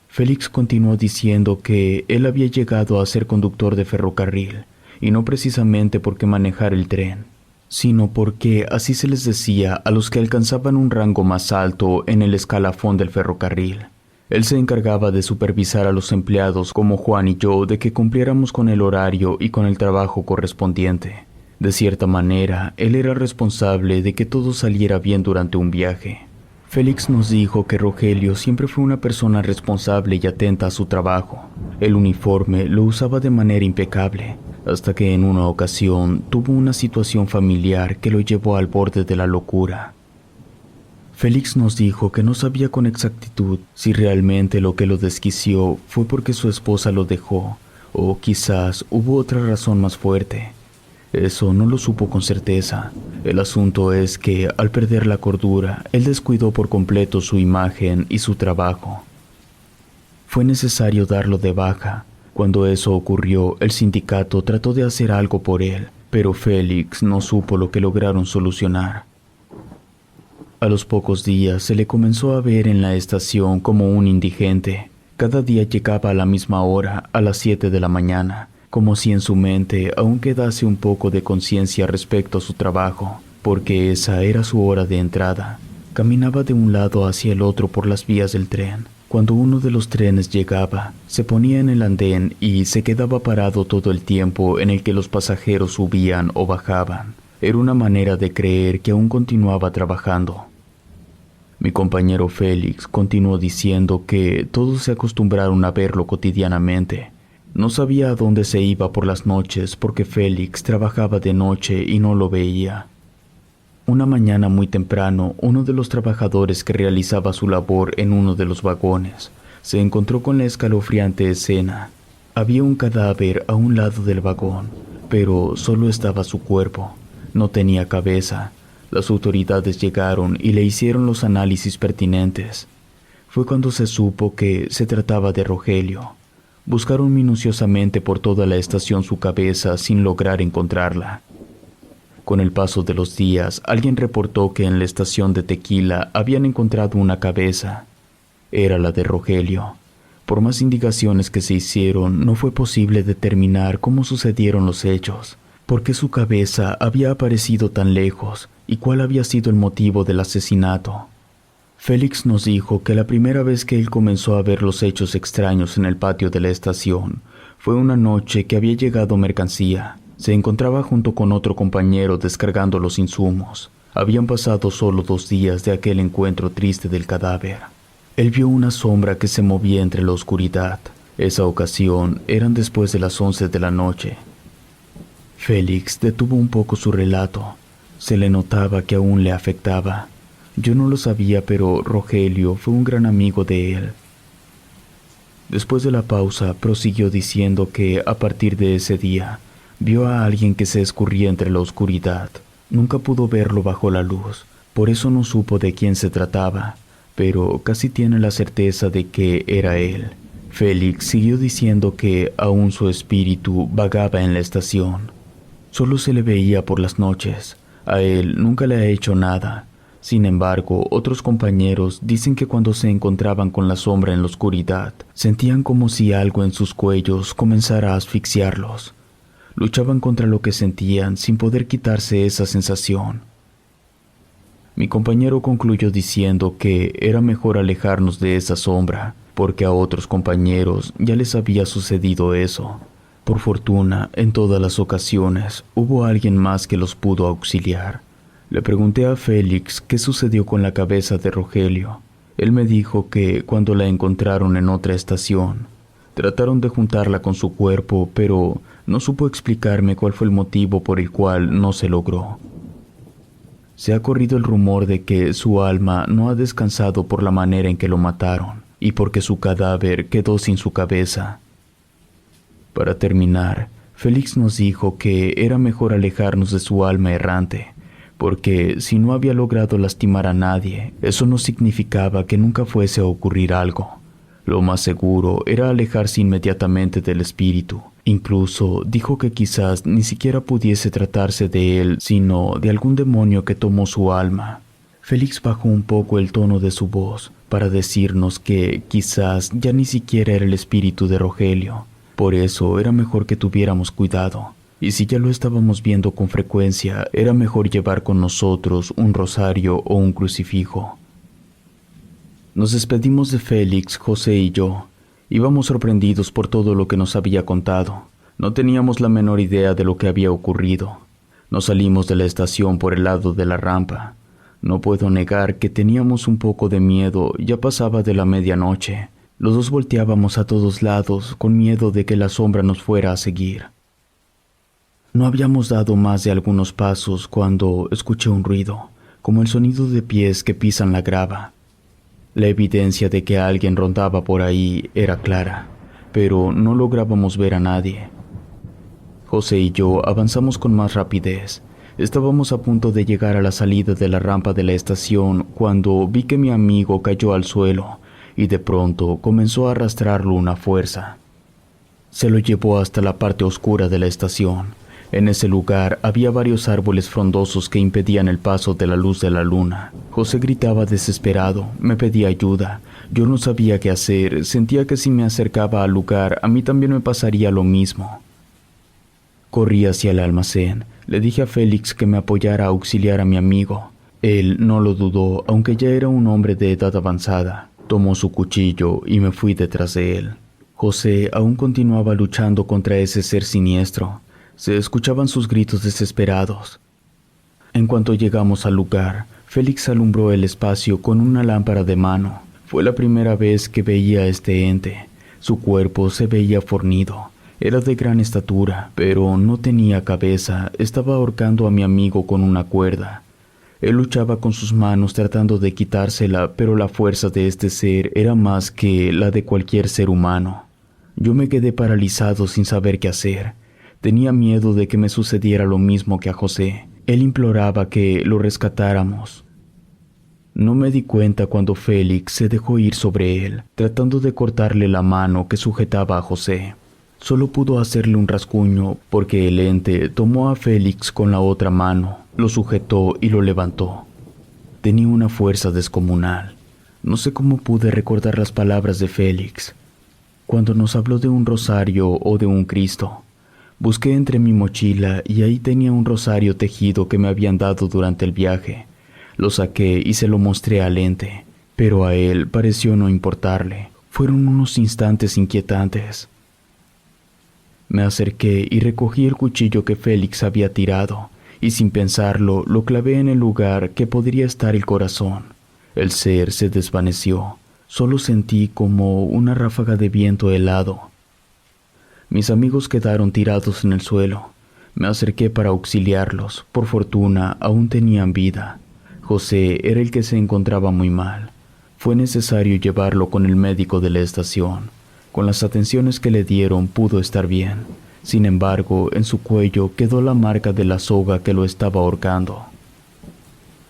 Félix continuó diciendo que él había llegado a ser conductor de ferrocarril, y no precisamente porque manejara el tren, sino porque así se les decía a los que alcanzaban un rango más alto en el escalafón del ferrocarril. Él se encargaba de supervisar a los empleados como Juan y yo de que cumpliéramos con el horario y con el trabajo correspondiente. De cierta manera, él era responsable de que todo saliera bien durante un viaje. Félix nos dijo que Rogelio siempre fue una persona responsable y atenta a su trabajo. El uniforme lo usaba de manera impecable, hasta que en una ocasión tuvo una situación familiar que lo llevó al borde de la locura. Félix nos dijo que no sabía con exactitud si realmente lo que lo desquició fue porque su esposa lo dejó, o quizás hubo otra razón más fuerte. Eso no lo supo con certeza. El asunto es que, al perder la cordura, él descuidó por completo su imagen y su trabajo. Fue necesario darlo de baja. Cuando eso ocurrió, el sindicato trató de hacer algo por él, pero Félix no supo lo que lograron solucionar. A los pocos días se le comenzó a ver en la estación como un indigente. Cada día llegaba a la misma hora, a las 7 de la mañana, como si en su mente aún quedase un poco de conciencia respecto a su trabajo, porque esa era su hora de entrada. Caminaba de un lado hacia el otro por las vías del tren. Cuando uno de los trenes llegaba, se ponía en el andén y se quedaba parado todo el tiempo en el que los pasajeros subían o bajaban. Era una manera de creer que aún continuaba trabajando. Mi compañero Félix continuó diciendo que todos se acostumbraron a verlo cotidianamente. No sabía a dónde se iba por las noches porque Félix trabajaba de noche y no lo veía. Una mañana muy temprano, uno de los trabajadores que realizaba su labor en uno de los vagones se encontró con la escalofriante escena. Había un cadáver a un lado del vagón, pero solo estaba su cuerpo. No tenía cabeza. Las autoridades llegaron y le hicieron los análisis pertinentes. Fue cuando se supo que se trataba de Rogelio. Buscaron minuciosamente por toda la estación su cabeza sin lograr encontrarla. Con el paso de los días, alguien reportó que en la estación de Tequila habían encontrado una cabeza. Era la de Rogelio. Por más indicaciones que se hicieron, no fue posible determinar cómo sucedieron los hechos, por qué su cabeza había aparecido tan lejos y cuál había sido el motivo del asesinato. Félix nos dijo que la primera vez que él comenzó a ver los hechos extraños en el patio de la estación fue una noche que había llegado mercancía. Se encontraba junto con otro compañero descargando los insumos. Habían pasado solo 2 días de aquel encuentro triste del cadáver. Él vio una sombra que se movía entre la oscuridad. Esa ocasión eran después de las 11 de la noche. Félix detuvo un poco su relato. Se le notaba que aún le afectaba. Yo no lo sabía, pero Rogelio fue un gran amigo de él. Después de la pausa, prosiguió diciendo que, a partir de ese día, vio a alguien que se escurría entre la oscuridad. Nunca pudo verlo bajo la luz, por eso no supo de quién se trataba, pero casi tiene la certeza de que era él. Félix siguió diciendo que aún su espíritu vagaba en la estación. Solo se le veía por las noches. A él nunca le ha hecho nada. Sin embargo, otros compañeros dicen que cuando se encontraban con la sombra en la oscuridad, sentían como si algo en sus cuellos comenzara a asfixiarlos. Luchaban contra lo que sentían sin poder quitarse esa sensación. Mi compañero concluyó diciendo que era mejor alejarnos de esa sombra, porque a otros compañeros ya les había sucedido eso. Por fortuna, en todas las ocasiones, hubo alguien más que los pudo auxiliar. Le pregunté a Félix qué sucedió con la cabeza de Rogelio. Él me dijo que cuando la encontraron en otra estación, trataron de juntarla con su cuerpo, pero no supo explicarme cuál fue el motivo por el cual no se logró. Se ha corrido el rumor de que su alma no ha descansado por la manera en que lo mataron y porque su cadáver quedó sin su cabeza. Para terminar, Félix nos dijo que era mejor alejarnos de su alma errante, porque si no había logrado lastimar a nadie, eso no significaba que nunca fuese a ocurrir algo. Lo más seguro era alejarse inmediatamente del espíritu. Incluso dijo que quizás ni siquiera pudiese tratarse de él, sino de algún demonio que tomó su alma. Félix bajó un poco el tono de su voz para decirnos que quizás ya ni siquiera era el espíritu de Rogelio. Por eso era mejor que tuviéramos cuidado. Y si ya lo estábamos viendo con frecuencia, era mejor llevar con nosotros un rosario o un crucifijo. Nos despedimos de Félix, José y yo. Íbamos sorprendidos por todo lo que nos había contado. No teníamos la menor idea de lo que había ocurrido. Nos salimos de la estación por el lado de la rampa. No puedo negar que teníamos un poco de miedo, ya pasaba de la medianoche. Los dos volteábamos a todos lados con miedo de que la sombra nos fuera a seguir. No habíamos dado más de algunos pasos cuando escuché un ruido, como el sonido de pies que pisan la grava. La evidencia de que alguien rondaba por ahí era clara, pero no lográbamos ver a nadie. José y yo avanzamos con más rapidez. Estábamos a punto de llegar a la salida de la rampa de la estación cuando vi que mi amigo cayó al suelo y de pronto comenzó a arrastrarlo una fuerza. Se lo llevó hasta la parte oscura de la estación. En ese lugar había varios árboles frondosos que impedían el paso de la luz de la luna. José gritaba desesperado, me pedía ayuda. Yo no sabía qué hacer, sentía que si me acercaba al lugar a mí también me pasaría lo mismo. Corrí hacia el almacén. Le dije a Félix que me apoyara a auxiliar a mi amigo. Él no lo dudó, aunque ya era un hombre de edad avanzada. Tomó su cuchillo y me fui detrás de él. José aún continuaba luchando contra ese ser siniestro. Se escuchaban sus gritos desesperados. En cuanto llegamos al lugar, Félix alumbró el espacio con una lámpara de mano. Fue la primera vez que veía a este ente. Su cuerpo se veía fornido. Era de gran estatura, pero no tenía cabeza. Estaba ahorcando a mi amigo con una cuerda. Él luchaba con sus manos tratando de quitársela, pero la fuerza de este ser era más que la de cualquier ser humano. Yo me quedé paralizado sin saber qué hacer. Tenía miedo de que me sucediera lo mismo que a José. Él imploraba que lo rescatáramos. No me di cuenta cuando Félix se dejó ir sobre él, tratando de cortarle la mano que sujetaba a José. Solo pudo hacerle un rasguño porque el ente tomó a Félix con la otra mano, lo sujetó y lo levantó. Tenía una fuerza descomunal. No sé cómo pude recordar las palabras de Félix. Cuando nos habló de un rosario o de un Cristo, busqué entre mi mochila y ahí tenía un rosario tejido que me habían dado durante el viaje. Lo saqué y se lo mostré al ente, pero a él pareció no importarle. Fueron unos instantes inquietantes. Me acerqué y recogí el cuchillo que Félix había tirado, y sin pensarlo lo clavé en el lugar que podría estar el corazón. El ser se desvaneció. Solo sentí como una ráfaga de viento helado. Mis amigos quedaron tirados en el suelo. Me acerqué para auxiliarlos. Por fortuna, aún tenían vida. José era el que se encontraba muy mal. Fue necesario llevarlo con el médico de la estación. Con las atenciones que le dieron pudo estar bien. Sin embargo, en su cuello quedó la marca de la soga que lo estaba ahorcando.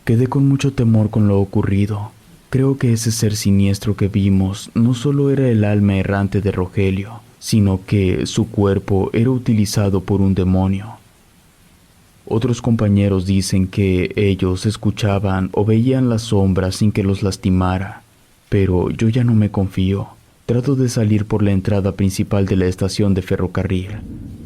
Quedé con mucho temor con lo ocurrido. Creo que ese ser siniestro que vimos no solo era el alma errante de Rogelio, sino que su cuerpo era utilizado por un demonio. Otros compañeros dicen que ellos escuchaban o veían las sombras sin que los lastimara, pero yo ya no me confío. Trato de salir por la entrada principal de la estación de ferrocarril.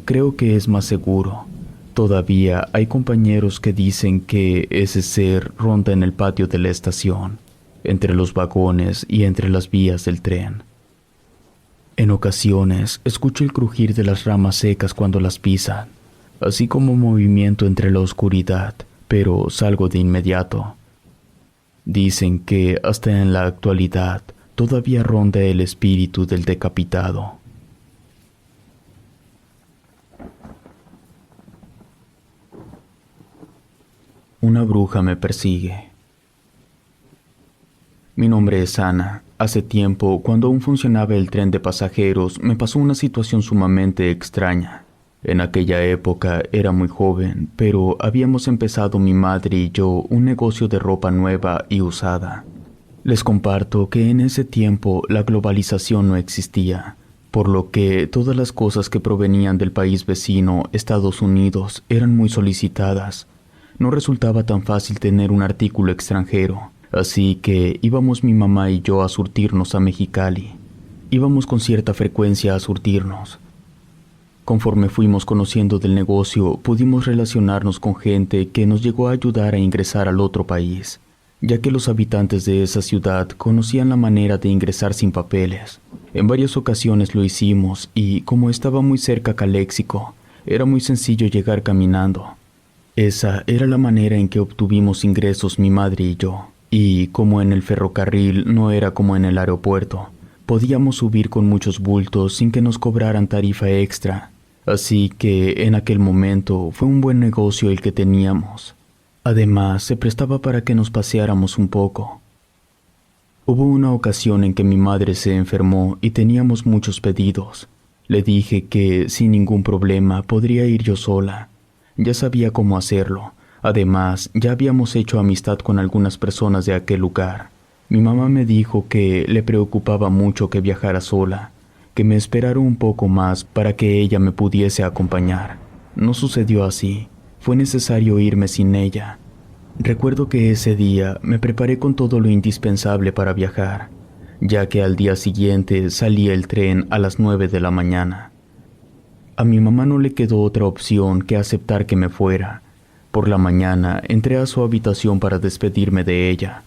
Creo que es más seguro. Todavía hay compañeros que dicen que ese ser ronda en el patio de la estación, entre los vagones y entre las vías del tren. En ocasiones escucho el crujir de las ramas secas cuando las pisan, así como movimiento entre la oscuridad, pero salgo de inmediato. Dicen que hasta en la actualidad todavía ronda el espíritu del decapitado. Una bruja me persigue. Mi nombre es Ana. Hace tiempo, cuando aún funcionaba el tren de pasajeros, me pasó una situación sumamente extraña. En aquella época era muy joven, pero habíamos empezado mi madre y yo un negocio de ropa nueva y usada. Les comparto que en ese tiempo la globalización no existía, por lo que todas las cosas que provenían del país vecino, Estados Unidos, eran muy solicitadas. No resultaba tan fácil tener un artículo extranjero, así que íbamos mi mamá y yo a surtirnos a Mexicali. Íbamos con cierta frecuencia a surtirnos. Conforme fuimos conociendo del negocio, pudimos relacionarnos con gente que nos llegó a ayudar a ingresar al otro país, ya que los habitantes de esa ciudad conocían la manera de ingresar sin papeles. En varias ocasiones lo hicimos y, como estaba muy cerca Caléxico, era muy sencillo llegar caminando. Esa era la manera en que obtuvimos ingresos mi madre y yo. Y como en el ferrocarril no era como en el aeropuerto, podíamos subir con muchos bultos sin que nos cobraran tarifa extra. Así que en aquel momento fue un buen negocio el que teníamos. Además, se prestaba para que nos paseáramos un poco. Hubo una ocasión en que mi madre se enfermó y teníamos muchos pedidos. Le dije que sin ningún problema podría ir yo sola. Ya sabía cómo hacerlo. Además, ya habíamos hecho amistad con algunas personas de aquel lugar. Mi mamá me dijo que le preocupaba mucho que viajara sola, que me esperara un poco más para que ella me pudiese acompañar. No sucedió así. Fue necesario irme sin ella. Recuerdo que ese día me preparé con todo lo indispensable para viajar, ya que al día siguiente salía el tren a las 9 de la mañana. A mi mamá no le quedó otra opción que aceptar que me fuera. Por la mañana entré a su habitación para despedirme de ella.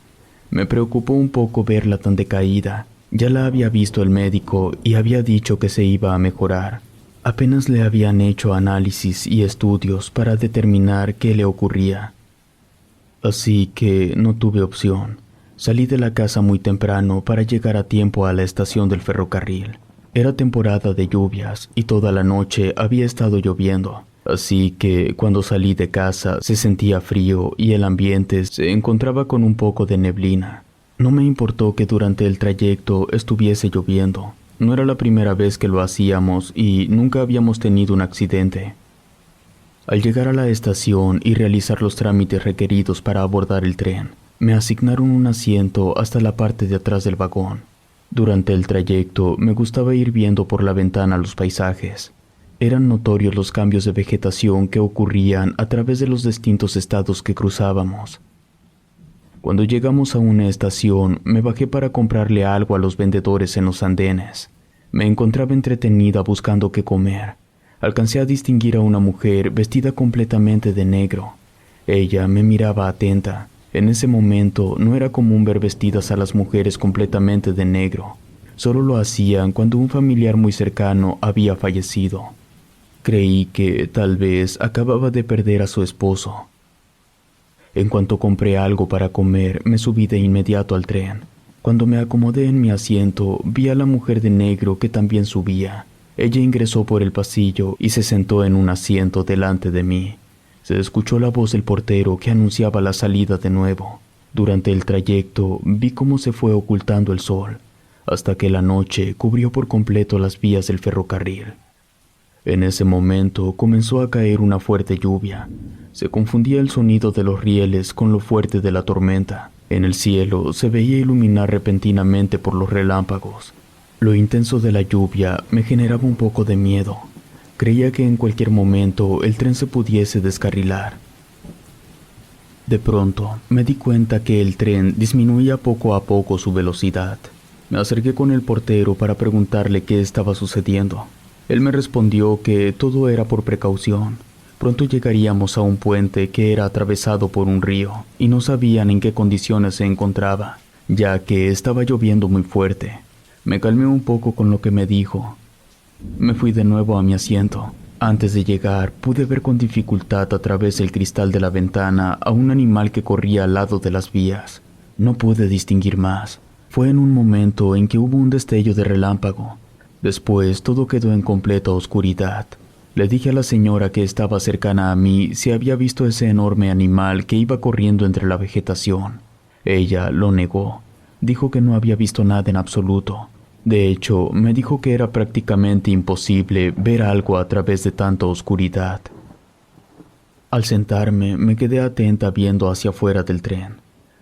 Me preocupó un poco verla tan decaída. Ya la había visto el médico y había dicho que se iba a mejorar. Apenas le habían hecho análisis y estudios para determinar qué le ocurría. Así que no tuve opción. Salí de la casa muy temprano para llegar a tiempo a la estación del ferrocarril. Era temporada de lluvias y toda la noche había estado lloviendo. Así que cuando salí de casa se sentía frío y el ambiente se encontraba con un poco de neblina. No me importó que durante el trayecto estuviese lloviendo. No era la primera vez que lo hacíamos y nunca habíamos tenido un accidente. Al llegar a la estación y realizar los trámites requeridos para abordar el tren, me asignaron un asiento hasta la parte de atrás del vagón. Durante el trayecto me gustaba ir viendo por la ventana los paisajes. Eran notorios los cambios de vegetación que ocurrían a través de los distintos estados que cruzábamos. Cuando llegamos a una estación, me bajé para comprarle algo a los vendedores en los andenes. Me encontraba entretenida buscando qué comer. Alcancé a distinguir a una mujer vestida completamente de negro. Ella me miraba atenta. En ese momento no era común ver vestidas a las mujeres completamente de negro. Solo lo hacían cuando un familiar muy cercano había fallecido. Creí que tal vez acababa de perder a su esposo. En cuanto compré algo para comer, me subí de inmediato al tren. Cuando me acomodé en mi asiento, vi a la mujer de negro que también subía. Ella ingresó por el pasillo y se sentó en un asiento delante de mí. Se escuchó la voz del portero que anunciaba la salida de nuevo. Durante el trayecto vi cómo se fue ocultando el sol, hasta que la noche cubrió por completo las vías del ferrocarril. En ese momento comenzó a caer una fuerte lluvia. Se confundía el sonido de los rieles con lo fuerte de la tormenta. En el cielo se veía iluminar repentinamente por los relámpagos. Lo intenso de la lluvia me generaba un poco de miedo. Creía que en cualquier momento el tren se pudiese descarrilar. De pronto me di cuenta que el tren disminuía poco a poco su velocidad. Me acerqué con el portero para preguntarle qué estaba sucediendo. Él me respondió que todo era por precaución. Pronto llegaríamos a un puente que era atravesado por un río y no sabían en qué condiciones se encontraba, ya que estaba lloviendo muy fuerte. Me calmé un poco con lo que me dijo. Me fui de nuevo a mi asiento. Antes de llegar, pude ver con dificultad a través del cristal de la ventana a un animal que corría al lado de las vías. No pude distinguir más. Fue en un momento en que hubo un destello de relámpago. Después todo quedó en completa oscuridad. Le dije a la señora que estaba cercana a mí si había visto ese enorme animal que iba corriendo entre la vegetación. Ella lo negó. Dijo que no había visto nada en absoluto. De hecho, me dijo que era prácticamente imposible ver algo a través de tanta oscuridad. Al sentarme, me quedé atenta viendo hacia afuera del tren.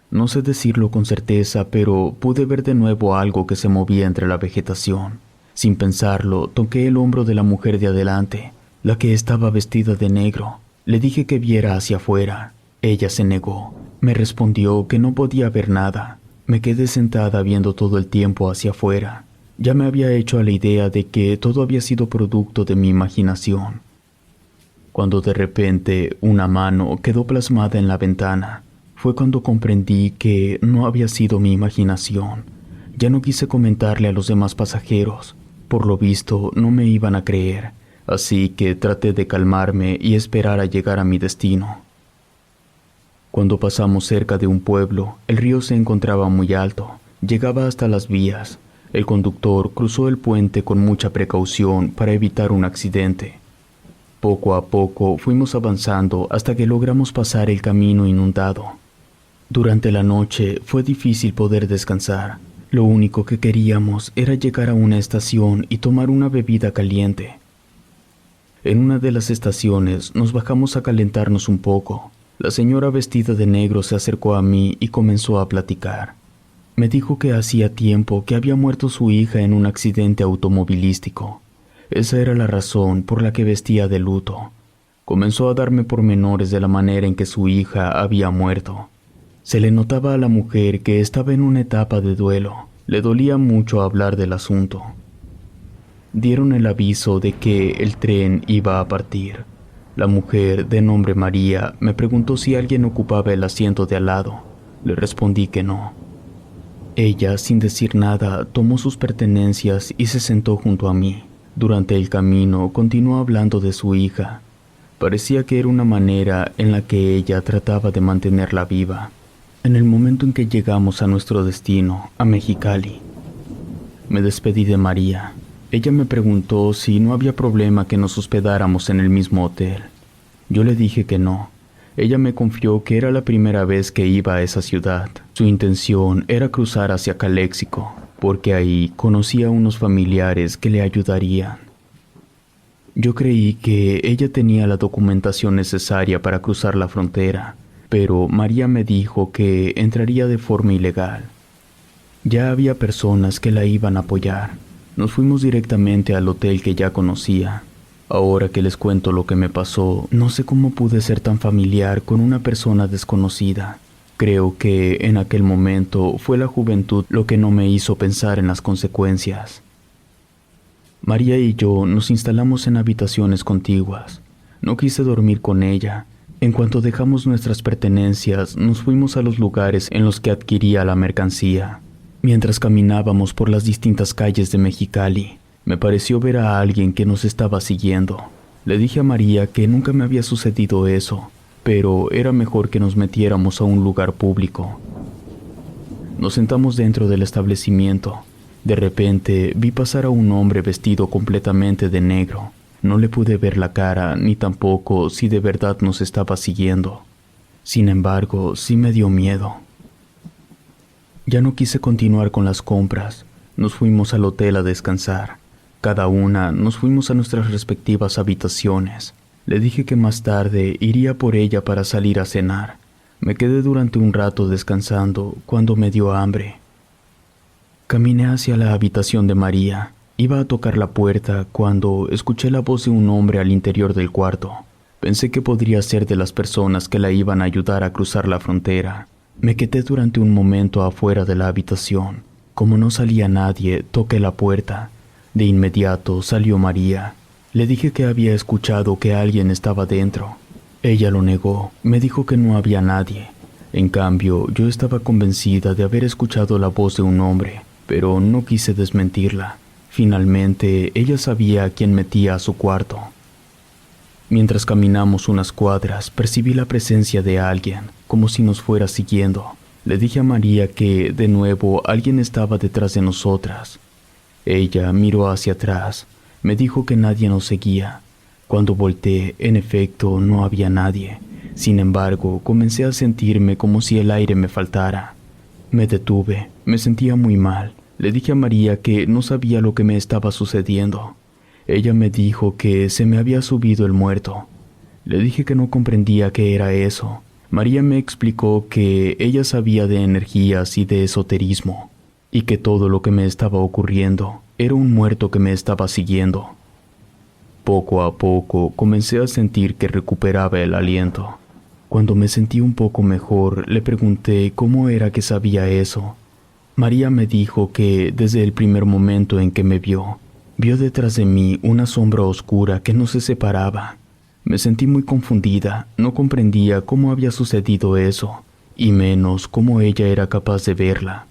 No sé decirlo con certeza, pero pude ver de nuevo algo que se movía entre la vegetación. Sin pensarlo, toqué el hombro de la mujer de adelante, la que estaba vestida de negro. Le dije que viera hacia afuera. Ella se negó. Me respondió que no podía ver nada. Me quedé sentada viendo todo el tiempo hacia afuera. Ya me había hecho a la idea de que todo había sido producto de mi imaginación. Cuando de repente una mano quedó plasmada en la ventana, fue cuando comprendí que no había sido mi imaginación. Ya no quise comentarle a los demás pasajeros. Por lo visto, no me iban a creer, así que traté de calmarme y esperar a llegar a mi destino. Cuando pasamos cerca de un pueblo, el río se encontraba muy alto, llegaba hasta las vías. El conductor cruzó el puente con mucha precaución para evitar un accidente. Poco a poco fuimos avanzando hasta que logramos pasar el camino inundado. Durante la noche fue difícil poder descansar. Lo único que queríamos era llegar a una estación y tomar una bebida caliente. En una de las estaciones nos bajamos a calentarnos un poco. La señora vestida de negro se acercó a mí y comenzó a platicar. Me dijo que hacía tiempo que había muerto su hija en un accidente automovilístico. Esa era la razón por la que vestía de luto. Comenzó a darme pormenores de la manera en que su hija había muerto. Se le notaba a la mujer que estaba en una etapa de duelo. Le dolía mucho hablar del asunto. Dieron el aviso de que el tren iba a partir. La mujer, de nombre María, me preguntó si alguien ocupaba el asiento de al lado. Le respondí que no. Ella, sin decir nada, tomó sus pertenencias y se sentó junto a mí. Durante el camino continuó hablando de su hija. Parecía que era una manera en la que ella trataba de mantenerla viva. En el momento en que llegamos a nuestro destino, a Mexicali, me despedí de María. Ella me preguntó si no había problema que nos hospedáramos en el mismo hotel. Yo le dije que no. Ella me confió que era la primera vez que iba a esa ciudad. Su intención era cruzar hacia Caléxico, porque ahí conocía a unos familiares que le ayudarían. Yo creí que ella tenía la documentación necesaria para cruzar la frontera, pero María me dijo que entraría de forma ilegal. Ya había personas que la iban a apoyar. Nos fuimos directamente al hotel que ya conocía. Ahora que les cuento lo que me pasó, no sé cómo pude ser tan familiar con una persona desconocida. Creo que en aquel momento fue la juventud lo que no me hizo pensar en las consecuencias. María y yo nos instalamos en habitaciones contiguas. No quise dormir con ella. En cuanto dejamos nuestras pertenencias, nos fuimos a los lugares en los que adquiría la mercancía. Mientras caminábamos por las distintas calles de Mexicali, me pareció ver a alguien que nos estaba siguiendo. Le dije a María que nunca me había sucedido eso, pero era mejor que nos metiéramos a un lugar público. Nos sentamos dentro del establecimiento. De repente vi pasar a un hombre vestido completamente de negro. No le pude ver la cara ni tampoco si de verdad nos estaba siguiendo. Sin embargo, sí me dio miedo. Ya no quise continuar con las compras. Nos fuimos al hotel a descansar. Cada una nos fuimos a nuestras respectivas habitaciones. Le dije que más tarde iría por ella para salir a cenar. Me quedé durante un rato descansando cuando me dio hambre. Caminé hacia la habitación de María. Iba a tocar la puerta cuando escuché la voz de un hombre al interior del cuarto. Pensé que podría ser de las personas que la iban a ayudar a cruzar la frontera. Me quedé durante un momento afuera de la habitación. Como no salía nadie, toqué la puerta. De inmediato salió María. Le dije que había escuchado que alguien estaba dentro. Ella lo negó, me dijo que no había nadie. En cambio, yo estaba convencida de haber escuchado la voz de un hombre, pero no quise desmentirla. Finalmente, ella sabía a quién metía a su cuarto. Mientras caminamos unas cuadras, percibí la presencia de alguien, como si nos fuera siguiendo. Le dije a María que, de nuevo, alguien estaba detrás de nosotras. Ella miró hacia atrás. Me dijo que nadie nos seguía. Cuando volteé, en efecto, no había nadie. Sin embargo, comencé a sentirme como si el aire me faltara. Me detuve. Me sentía muy mal. Le dije a María que no sabía lo que me estaba sucediendo. Ella me dijo que se me había subido el muerto. Le dije que no comprendía qué era eso. María me explicó que ella sabía de energías y de esoterismo, y que todo lo que me estaba ocurriendo era un muerto que me estaba siguiendo. Poco a poco comencé a sentir que recuperaba el aliento. Cuando me sentí un poco mejor, le pregunté cómo era que sabía eso. María me dijo que desde el primer momento en que me vio detrás de mí una sombra oscura que no se separaba. Me sentí muy confundida, no comprendía cómo había sucedido eso, y menos cómo ella era capaz de verla.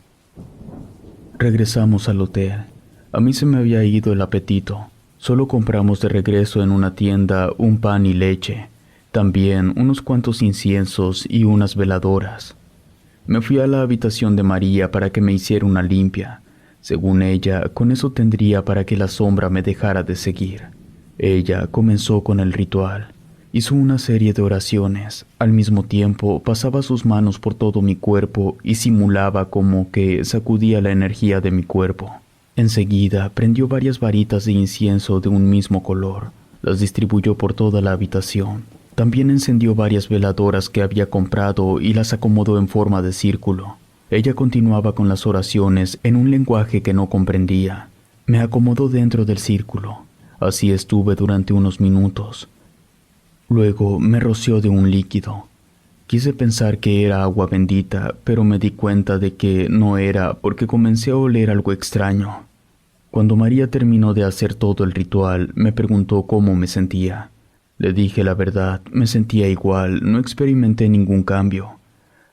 Regresamos al hotel. A mí se me había ido el apetito. Solo compramos de regreso en una tienda un pan y leche. También unos cuantos inciensos y unas veladoras. Me fui a la habitación de María para que me hiciera una limpia. Según ella, con eso tendría para que la sombra me dejara de seguir. Ella comenzó con el ritual. Hizo una serie de oraciones. Al mismo tiempo, pasaba sus manos por todo mi cuerpo y simulaba como que sacudía la energía de mi cuerpo. Enseguida, prendió varias varitas de incienso de un mismo color. Las distribuyó por toda la habitación. También encendió varias veladoras que había comprado y las acomodó en forma de círculo. Ella continuaba con las oraciones en un lenguaje que no comprendía. Me acomodó dentro del círculo. Así estuve durante unos minutos. Luego me roció de un líquido. Quise pensar que era agua bendita, pero me di cuenta de que no era porque comencé a oler algo extraño. Cuando María terminó de hacer todo el ritual, me preguntó cómo me sentía. Le dije la verdad, me sentía igual, no experimenté ningún cambio.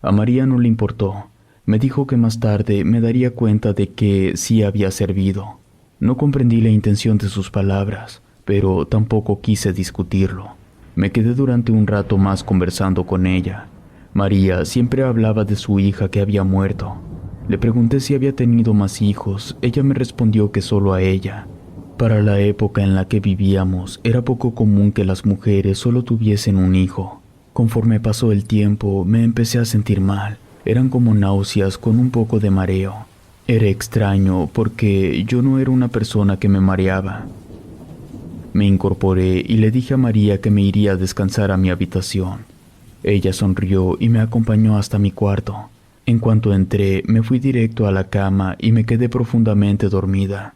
A María no le importó. Me dijo que más tarde me daría cuenta de que sí había servido. No comprendí la intención de sus palabras, pero tampoco quise discutirlo. Me quedé durante un rato más conversando con ella. María siempre hablaba de su hija que había muerto. Le pregunté si había tenido más hijos. Ella me respondió que solo a ella. Para la época en la que vivíamos, era poco común que las mujeres solo tuviesen un hijo. Conforme pasó el tiempo, me empecé a sentir mal. Eran como náuseas con un poco de mareo. Era extraño porque yo no era una persona que me mareaba. Me incorporé y le dije a María que me iría a descansar a mi habitación. Ella sonrió y me acompañó hasta mi cuarto. En cuanto entré, me fui directo a la cama y me quedé profundamente dormida.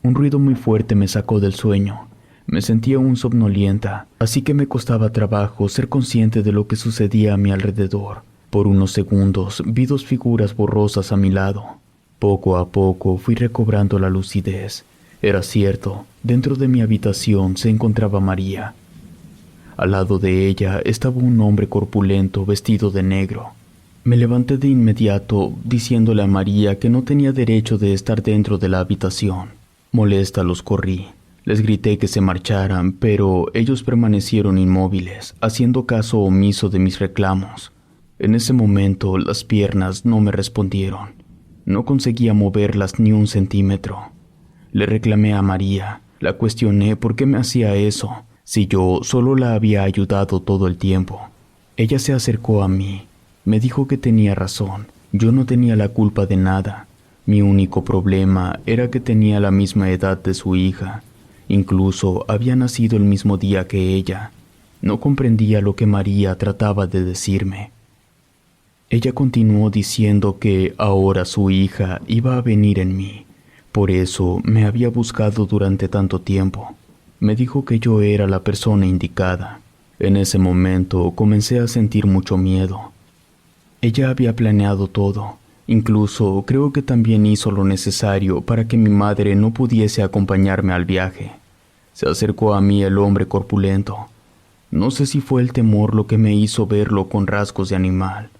Un ruido muy fuerte me sacó del sueño. Me sentía aún somnolienta, así que me costaba trabajo ser consciente de lo que sucedía a mi alrededor. Por unos segundos vi dos figuras borrosas a mi lado. Poco a poco fui recobrando la lucidez. Era cierto, dentro de mi habitación se encontraba María. Al lado de ella estaba un hombre corpulento vestido de negro. Me levanté de inmediato diciéndole a María que no tenía derecho de estar dentro de la habitación. Molesta los corrí. Les grité que se marcharan, pero ellos permanecieron inmóviles, haciendo caso omiso de mis reclamos. En ese momento las piernas no me respondieron. No conseguía moverlas ni un centímetro. Le reclamé a María, la cuestioné por qué me hacía eso, si yo solo la había ayudado todo el tiempo. Ella se acercó a mí, me dijo que tenía razón, yo no tenía la culpa de nada. Mi único problema era que tenía la misma edad de su hija, incluso había nacido el mismo día que ella. No comprendía lo que María trataba de decirme. Ella continuó diciendo que ahora su hija iba a venir en mí. Por eso me había buscado durante tanto tiempo. Me dijo que yo era la persona indicada. En ese momento comencé a sentir mucho miedo. Ella había planeado todo. Incluso creo que también hizo lo necesario para que mi madre no pudiese acompañarme al viaje. Se acercó a mí el hombre corpulento. No sé si fue el temor lo que me hizo verlo con rasgos de animal.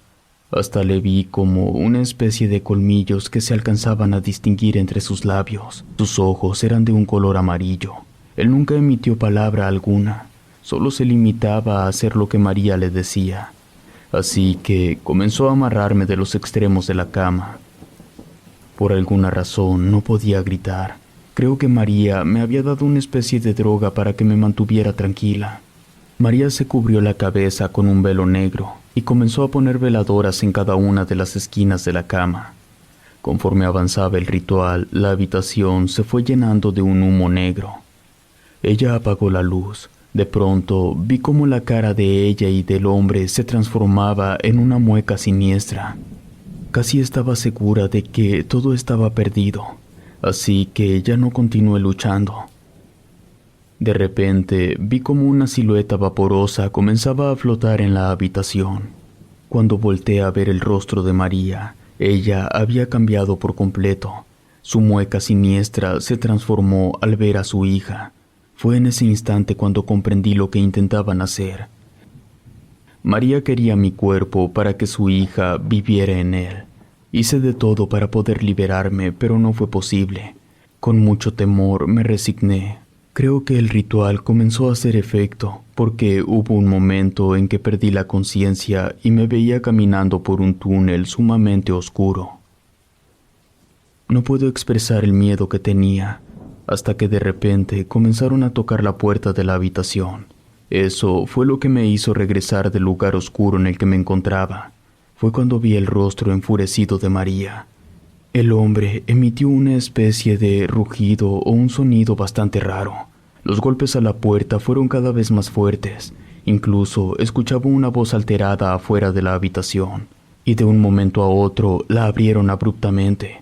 Hasta le vi como una especie de colmillos que se alcanzaban a distinguir entre sus labios. Sus ojos eran de un color amarillo. Él nunca emitió palabra alguna, solo se limitaba a hacer lo que María le decía. Así que comenzó a amarrarme de los extremos de la cama. Por alguna razón no podía gritar. Creo que María me había dado una especie de droga para que me mantuviera tranquila. María se cubrió la cabeza con un velo negro y comenzó a poner veladoras en cada una de las esquinas de la cama. Conforme avanzaba el ritual, la habitación se fue llenando de un humo negro. Ella apagó la luz. De pronto vi cómo la cara de ella y del hombre se transformaba en una mueca siniestra. Casi estaba segura de que todo estaba perdido, así que ya no continué luchando. De repente vi como una silueta vaporosa comenzaba a flotar en la habitación. Cuando volteé a ver el rostro de María, ella había cambiado por completo. Su mueca siniestra se transformó al ver a su hija. Fue en ese instante cuando comprendí lo que intentaban hacer. María quería mi cuerpo para que su hija viviera en él. Hice de todo para poder liberarme, pero no fue posible. Con mucho temor me resigné. Creo que el ritual comenzó a hacer efecto, porque hubo un momento en que perdí la conciencia y me veía caminando por un túnel sumamente oscuro. No puedo expresar el miedo que tenía, hasta que de repente comenzaron a tocar la puerta de la habitación. Eso fue lo que me hizo regresar del lugar oscuro en el que me encontraba. Fue cuando vi el rostro enfurecido de María. El hombre emitió una especie de rugido o un sonido bastante raro. Los golpes a la puerta fueron cada vez más fuertes. Incluso escuchaba una voz alterada afuera de la habitación, y de un momento a otro la abrieron abruptamente.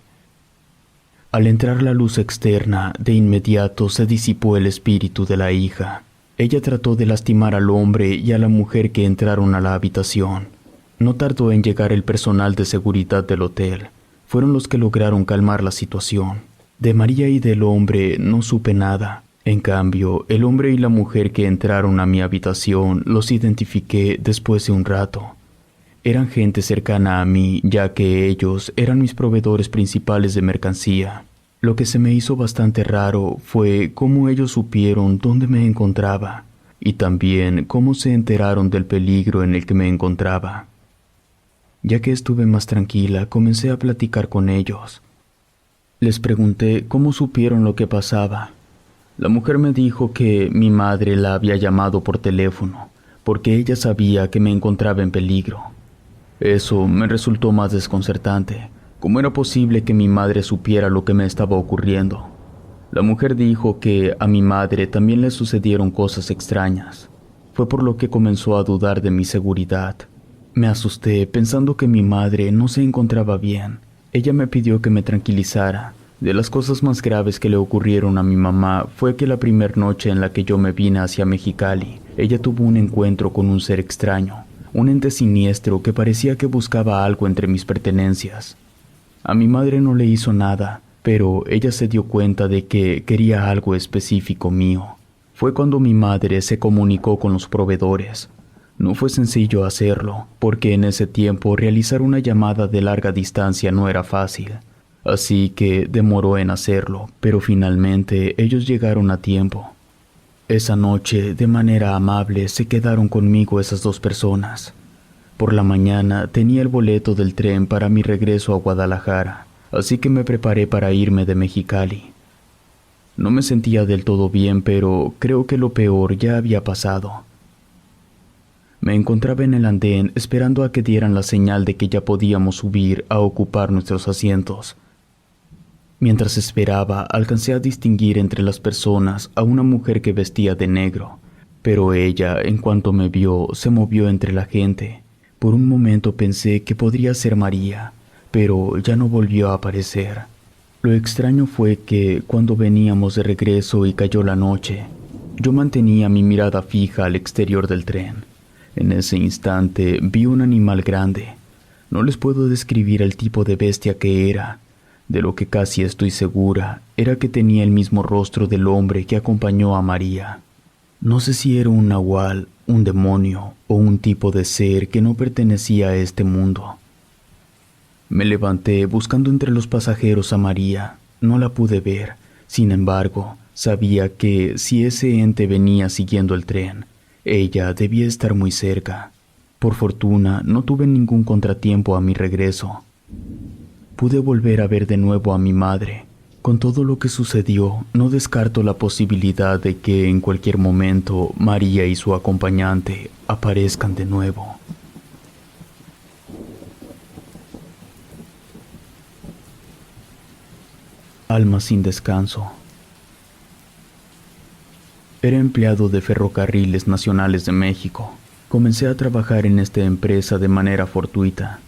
Al entrar la luz externa, de inmediato se disipó el espíritu de la hija. Ella trató de lastimar al hombre y a la mujer que entraron a la habitación. No tardó en llegar el personal de seguridad del hotel. Fueron los que lograron calmar la situación. De María y del hombre no supe nada. En cambio, el hombre y la mujer que entraron a mi habitación los identifiqué después de un rato. Eran gente cercana a mí, ya que ellos eran mis proveedores principales de mercancía. Lo que se me hizo bastante raro fue cómo ellos supieron dónde me encontraba, y también cómo se enteraron del peligro en el que me encontraba. Ya que estuve más tranquila, comencé a platicar con ellos. Les pregunté cómo supieron lo que pasaba. La mujer me dijo que mi madre la había llamado por teléfono, porque ella sabía que me encontraba en peligro. Eso me resultó más desconcertante. ¿Cómo era posible que mi madre supiera lo que me estaba ocurriendo? La mujer dijo que a mi madre también le sucedieron cosas extrañas. Fue por lo que comenzó a dudar de mi seguridad. Me asusté pensando que mi madre no se encontraba bien. Ella me pidió que me tranquilizara. De las cosas más graves que le ocurrieron a mi mamá fue que la primera noche en la que yo me vine hacia Mexicali, ella tuvo un encuentro con un ser extraño, un ente siniestro que parecía que buscaba algo entre mis pertenencias. A mi madre no le hizo nada, pero ella se dio cuenta de que quería algo específico mío. Fue cuando mi madre se comunicó con los proveedores. No fue sencillo hacerlo, porque en ese tiempo realizar una llamada de larga distancia no era fácil. Así que demoró en hacerlo, pero finalmente ellos llegaron a tiempo. Esa noche, de manera amable, se quedaron conmigo esas dos personas. Por la mañana tenía el boleto del tren para mi regreso a Guadalajara, así que me preparé para irme de Mexicali. No me sentía del todo bien, pero creo que lo peor ya había pasado. Me encontraba en el andén esperando a que dieran la señal de que ya podíamos subir a ocupar nuestros asientos. Mientras esperaba, alcancé a distinguir entre las personas a una mujer que vestía de negro, pero ella, en cuanto me vio, se movió entre la gente. Por un momento pensé que podría ser María, pero ya no volvió a aparecer. Lo extraño fue que, cuando veníamos de regreso y cayó la noche, yo mantenía mi mirada fija al exterior del tren. En ese instante vi un animal grande. No les puedo describir el tipo de bestia que era. De lo que casi estoy segura era que tenía el mismo rostro del hombre que acompañó a María. No sé si era un nahual, un demonio o un tipo de ser que no pertenecía a este mundo. Me levanté buscando entre los pasajeros a María. No la pude ver. Sin embargo, sabía que si ese ente venía siguiendo el tren, ella debía estar muy cerca. Por fortuna, no tuve ningún contratiempo a mi regreso. Pude volver a ver de nuevo a mi madre. Con todo lo que sucedió, no descarto la posibilidad de que en cualquier momento María y su acompañante aparezcan de nuevo. Alma sin descanso. Era empleado de Ferrocarriles Nacionales de México. Comencé a trabajar en esta empresa de manera fortuita.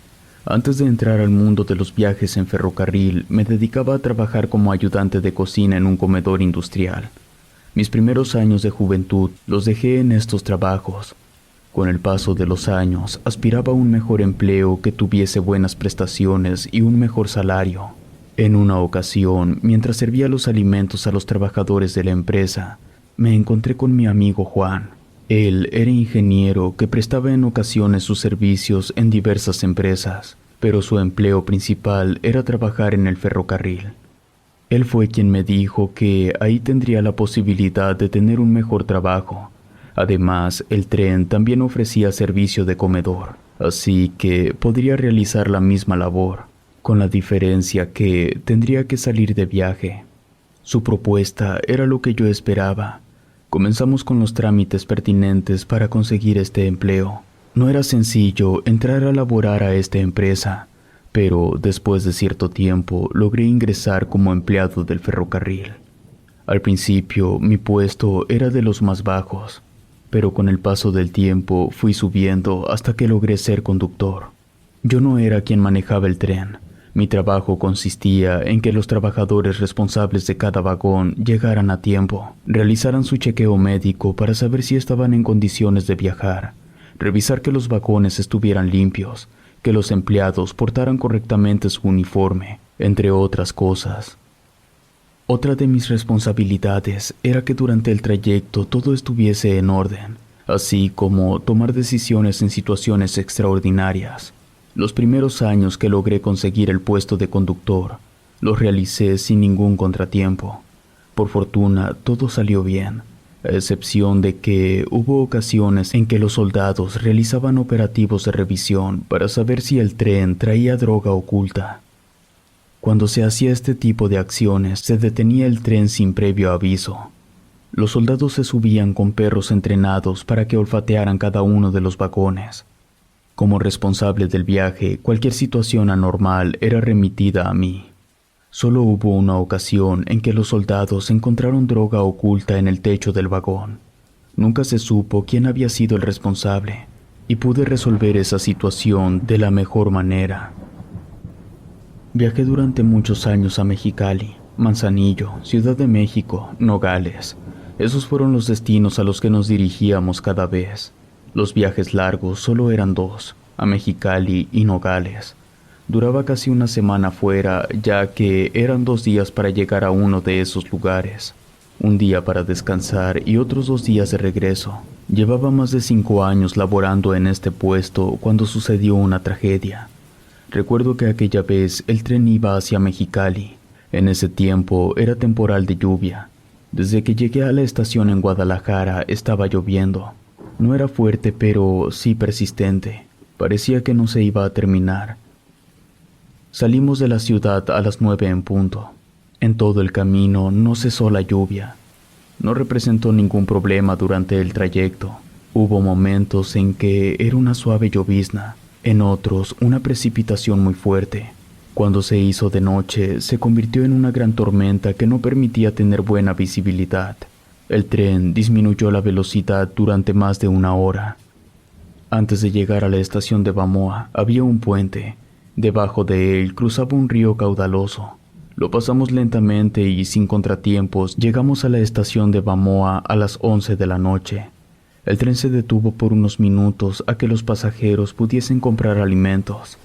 Antes de entrar al mundo de los viajes en ferrocarril, me dedicaba a trabajar como ayudante de cocina en un comedor industrial. Mis primeros años de juventud los dejé en estos trabajos. Con el paso de los años, aspiraba a un mejor empleo que tuviese buenas prestaciones y un mejor salario. En una ocasión, mientras servía los alimentos a los trabajadores de la empresa, me encontré con mi amigo Juan. Él era ingeniero que prestaba en ocasiones sus servicios en diversas empresas, pero su empleo principal era trabajar en el ferrocarril. Él fue quien me dijo que ahí tendría la posibilidad de tener un mejor trabajo. Además, el tren también ofrecía servicio de comedor, así que podría realizar la misma labor, con la diferencia que tendría que salir de viaje. Su propuesta era lo que yo esperaba. Comenzamos con los trámites pertinentes para conseguir este empleo. No era sencillo entrar a laborar a esta empresa, pero después de cierto tiempo logré ingresar como empleado del ferrocarril. Al principio mi puesto era de los más bajos, pero con el paso del tiempo fui subiendo hasta que logré ser conductor. Yo no era quien manejaba el tren. Mi trabajo consistía en que los trabajadores responsables de cada vagón llegaran a tiempo, realizaran su chequeo médico para saber si estaban en condiciones de viajar, revisar que los vagones estuvieran limpios, que los empleados portaran correctamente su uniforme, entre otras cosas. Otra de mis responsabilidades era que durante el trayecto todo estuviese en orden, así como tomar decisiones en situaciones extraordinarias. Los primeros años que logré conseguir el puesto de conductor, los realicé sin ningún contratiempo. Por fortuna, todo salió bien, a excepción de que hubo ocasiones en que los soldados realizaban operativos de revisión para saber si el tren traía droga oculta. Cuando se hacía este tipo de acciones, se detenía el tren sin previo aviso. Los soldados se subían con perros entrenados para que olfatearan cada uno de los vagones. Como responsable del viaje, cualquier situación anormal era remitida a mí. Solo hubo una ocasión en que los soldados encontraron droga oculta en el techo del vagón. Nunca se supo quién había sido el responsable, y pude resolver esa situación de la mejor manera. Viajé durante muchos años a Mexicali, Manzanillo, Ciudad de México, Nogales. Esos fueron los destinos a los que nos dirigíamos cada vez. Los viajes largos solo eran dos, a Mexicali y Nogales. Duraba casi una semana fuera, ya que eran 2 días para llegar a uno de esos lugares. Un día para descansar y otros 2 días de regreso. Llevaba más de 5 años laborando en este puesto cuando sucedió una tragedia. Recuerdo que aquella vez el tren iba hacia Mexicali. En ese tiempo era temporal de lluvia. Desde que llegué a la estación en Guadalajara estaba lloviendo. No era fuerte, pero sí persistente. Parecía que no se iba a terminar. Salimos de la ciudad a las 9 en punto. En todo el camino no cesó la lluvia. No representó ningún problema durante el trayecto. Hubo momentos en que era una suave llovizna, en otros una precipitación muy fuerte. Cuando se hizo de noche, se convirtió en una gran tormenta que no permitía tener buena visibilidad. El tren disminuyó la velocidad durante más de 1 hora. Antes de llegar a la estación de Bamoa, había un puente. Debajo de él cruzaba un río caudaloso. Lo pasamos lentamente y sin contratiempos llegamos a la estación de Bamoa a las 11 de la noche. El tren se detuvo por unos minutos a que los pasajeros pudiesen comprar alimentos.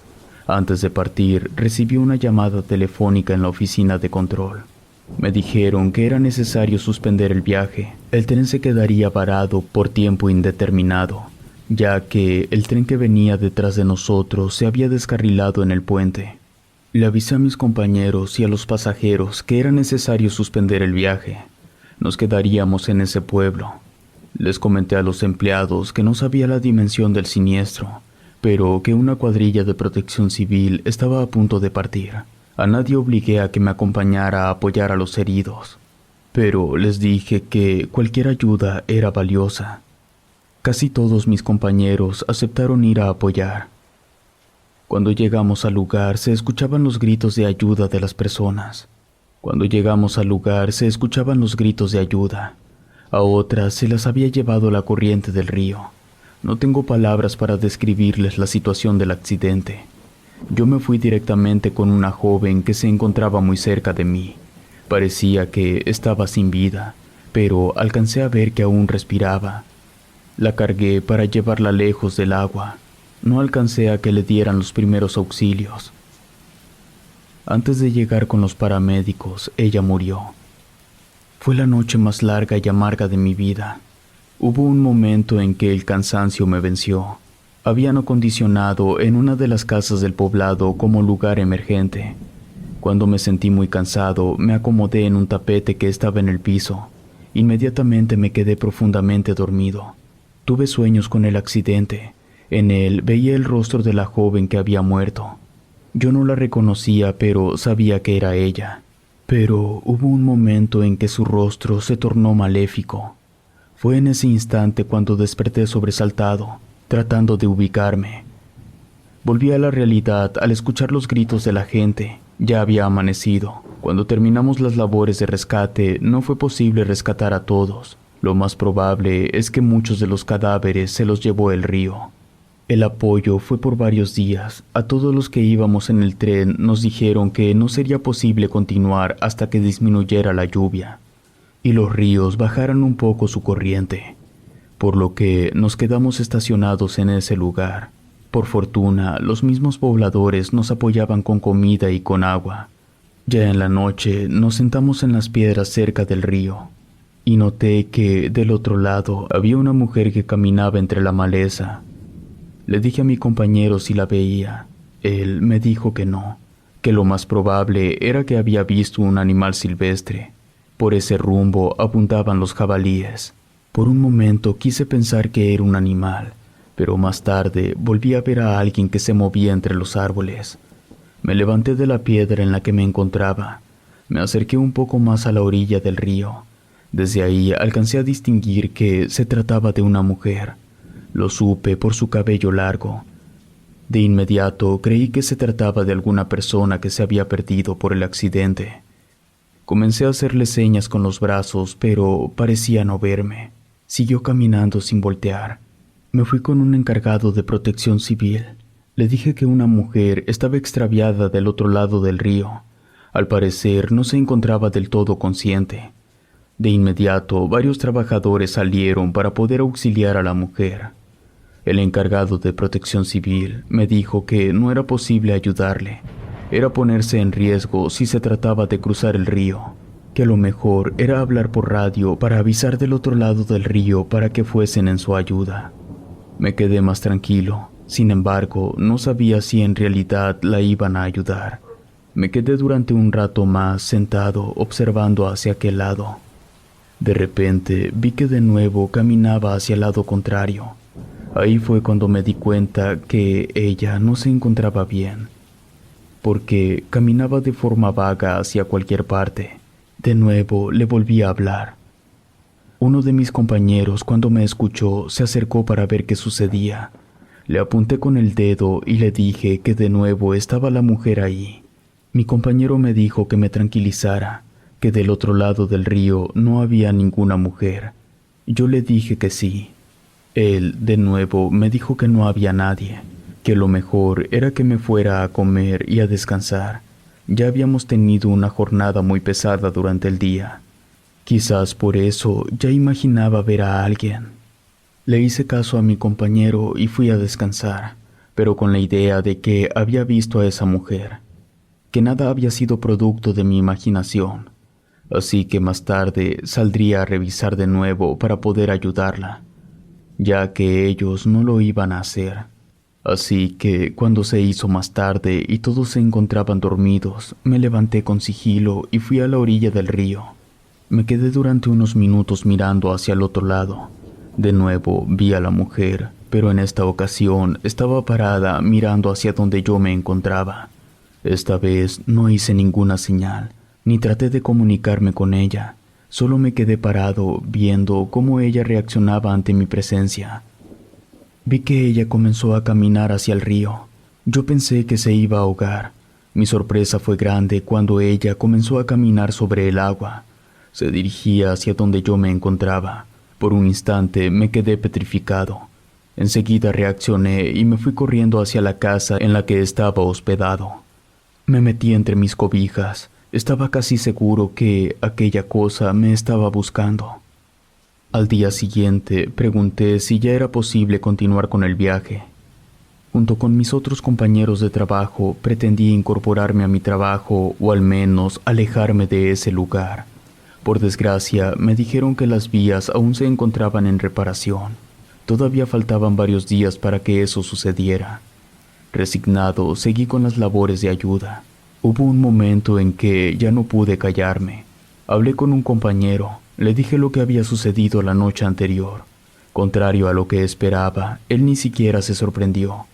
Antes de partir, recibí una llamada telefónica en la oficina de control. Me dijeron que era necesario suspender el viaje. El tren se quedaría varado por tiempo indeterminado, ya que el tren que venía detrás de nosotros se había descarrilado en el puente. Le avisé a mis compañeros y a los pasajeros que era necesario suspender el viaje. Nos quedaríamos en ese pueblo. Les comenté a los empleados que no sabía la dimensión del siniestro, pero que una cuadrilla de protección civil estaba a punto de partir. A nadie obligué a que me acompañara a apoyar a los heridos, pero les dije que cualquier ayuda era valiosa. Casi todos mis compañeros aceptaron ir a apoyar. Cuando llegamos al lugar se escuchaban los gritos de ayuda de las personas. A otras se las había llevado la corriente del río. No tengo palabras para describirles la situación del accidente. Yo me fui directamente con una joven que se encontraba muy cerca de mí. Parecía que estaba sin vida, pero alcancé a ver que aún respiraba. La cargué para llevarla lejos del agua. No alcancé a que le dieran los primeros auxilios. Antes de llegar con los paramédicos, ella murió. Fue la noche más larga y amarga de mi vida. Hubo un momento en que el cansancio me venció. Habían acondicionado en una de las casas del poblado como lugar emergente. Cuando me sentí muy cansado, me acomodé en un tapete que estaba en el piso. Inmediatamente me quedé profundamente dormido. Tuve sueños con el accidente. En él veía el rostro de la joven que había muerto. Yo no la reconocía, pero sabía que era ella. Pero hubo un momento en que su rostro se tornó maléfico. Fue en ese instante cuando desperté sobresaltado, tratando de ubicarme. Volví a la realidad al escuchar los gritos de la gente. Ya había amanecido. Cuando terminamos las labores de rescate, no fue posible rescatar a todos. Lo más probable es que muchos de los cadáveres se los llevó el río. El apoyo fue por varios días. A todos los que íbamos en el tren nos dijeron que no sería posible continuar hasta que disminuyera la lluvia y los ríos bajaran un poco su corriente, por lo que nos quedamos estacionados en ese lugar. Por fortuna, los mismos pobladores nos apoyaban con comida y con agua. Ya en la noche nos sentamos en las piedras cerca del río y noté que del otro lado había una mujer que caminaba entre la maleza. Le dije a mi compañero si la veía. Él me dijo que no, que lo más probable era que había visto un animal silvestre. Por ese rumbo abundaban los jabalíes. Por un momento quise pensar que era un animal, pero más tarde volví a ver a alguien que se movía entre los árboles. Me levanté de la piedra en la que me encontraba. Me acerqué un poco más a la orilla del río. Desde ahí alcancé a distinguir que se trataba de una mujer. Lo supe por su cabello largo. De inmediato creí que se trataba de alguna persona que se había perdido por el accidente. Comencé a hacerle señas con los brazos, pero parecía no verme. Siguió caminando sin voltear. Me fui con un encargado de protección civil. Le dije que una mujer estaba extraviada del otro lado del río. Al parecer no se encontraba del todo consciente. De inmediato varios trabajadores salieron para poder auxiliar a la mujer. El encargado de protección civil me dijo que no era posible ayudarle. Era ponerse en riesgo si se trataba de cruzar el río, que lo mejor era hablar por radio para avisar del otro lado del río para que fuesen en su ayuda. Me quedé más tranquilo. Sin embargo, no sabía si en realidad la iban a ayudar. Me quedé durante un rato más sentado observando hacia aquel lado. De repente vi que de nuevo caminaba hacia el lado contrario. Ahí fue cuando me di cuenta que ella no se encontraba bien, porque caminaba de forma vaga hacia cualquier parte. De nuevo le volví a hablar. Uno de mis compañeros, cuando me escuchó, se acercó para ver qué sucedía. Le apunté con el dedo y le dije que de nuevo estaba la mujer ahí. Mi compañero me dijo que me tranquilizara, que del otro lado del río no había ninguna mujer. Yo le dije que sí. Él, de nuevo, me dijo que no había nadie, que lo mejor era que me fuera a comer y a descansar. Ya habíamos tenido una jornada muy pesada durante el día. Quizás por eso ya imaginaba ver a alguien. Le hice caso a mi compañero y fui a descansar, pero con la idea de que había visto a esa mujer, que nada había sido producto de mi imaginación. Así que más tarde saldría a revisar de nuevo para poder ayudarla, ya que ellos no lo iban a hacer. Así que cuando se hizo más tarde y todos se encontraban dormidos, me levanté con sigilo y fui a la orilla del río. Me quedé durante unos minutos mirando hacia el otro lado. De nuevo vi a la mujer, pero en esta ocasión estaba parada mirando hacia donde yo me encontraba. Esta vez no hice ninguna señal, ni traté de comunicarme con ella. Solo me quedé parado viendo cómo ella reaccionaba ante mi presencia. Vi que ella comenzó a caminar hacia el río. Yo pensé que se iba a ahogar. Mi sorpresa fue grande cuando ella comenzó a caminar sobre el agua. Se dirigía hacia donde yo me encontraba. Por un instante me quedé petrificado. Enseguida reaccioné y me fui corriendo hacia la casa en la que estaba hospedado. Me metí entre mis cobijas. Estaba casi seguro que aquella cosa me estaba buscando. Al día siguiente pregunté si ya era posible continuar con el viaje. Junto con mis otros compañeros de trabajo pretendí incorporarme a mi trabajo o al menos alejarme de ese lugar. Por desgracia, me dijeron que las vías aún se encontraban en reparación. Todavía faltaban varios días para que eso sucediera. Resignado, seguí con las labores de ayuda. Hubo un momento en que ya no pude callarme. Hablé con un compañero, le dije lo que había sucedido la noche anterior. Contrario a lo que esperaba, él ni siquiera se sorprendió.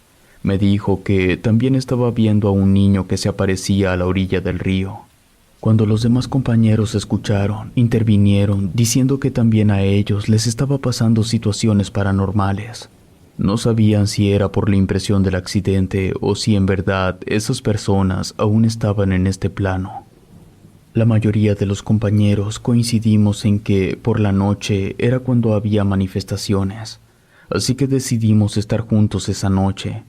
Me dijo que también estaba viendo a un niño que se aparecía a la orilla del río. Cuando los demás compañeros escucharon, intervinieron diciendo que también a ellos les estaba pasando situaciones paranormales. No sabían si era por la impresión del accidente o si en verdad esas personas aún estaban en este plano. La mayoría de los compañeros coincidimos en que por la noche era cuando había manifestaciones, así que decidimos estar juntos esa noche.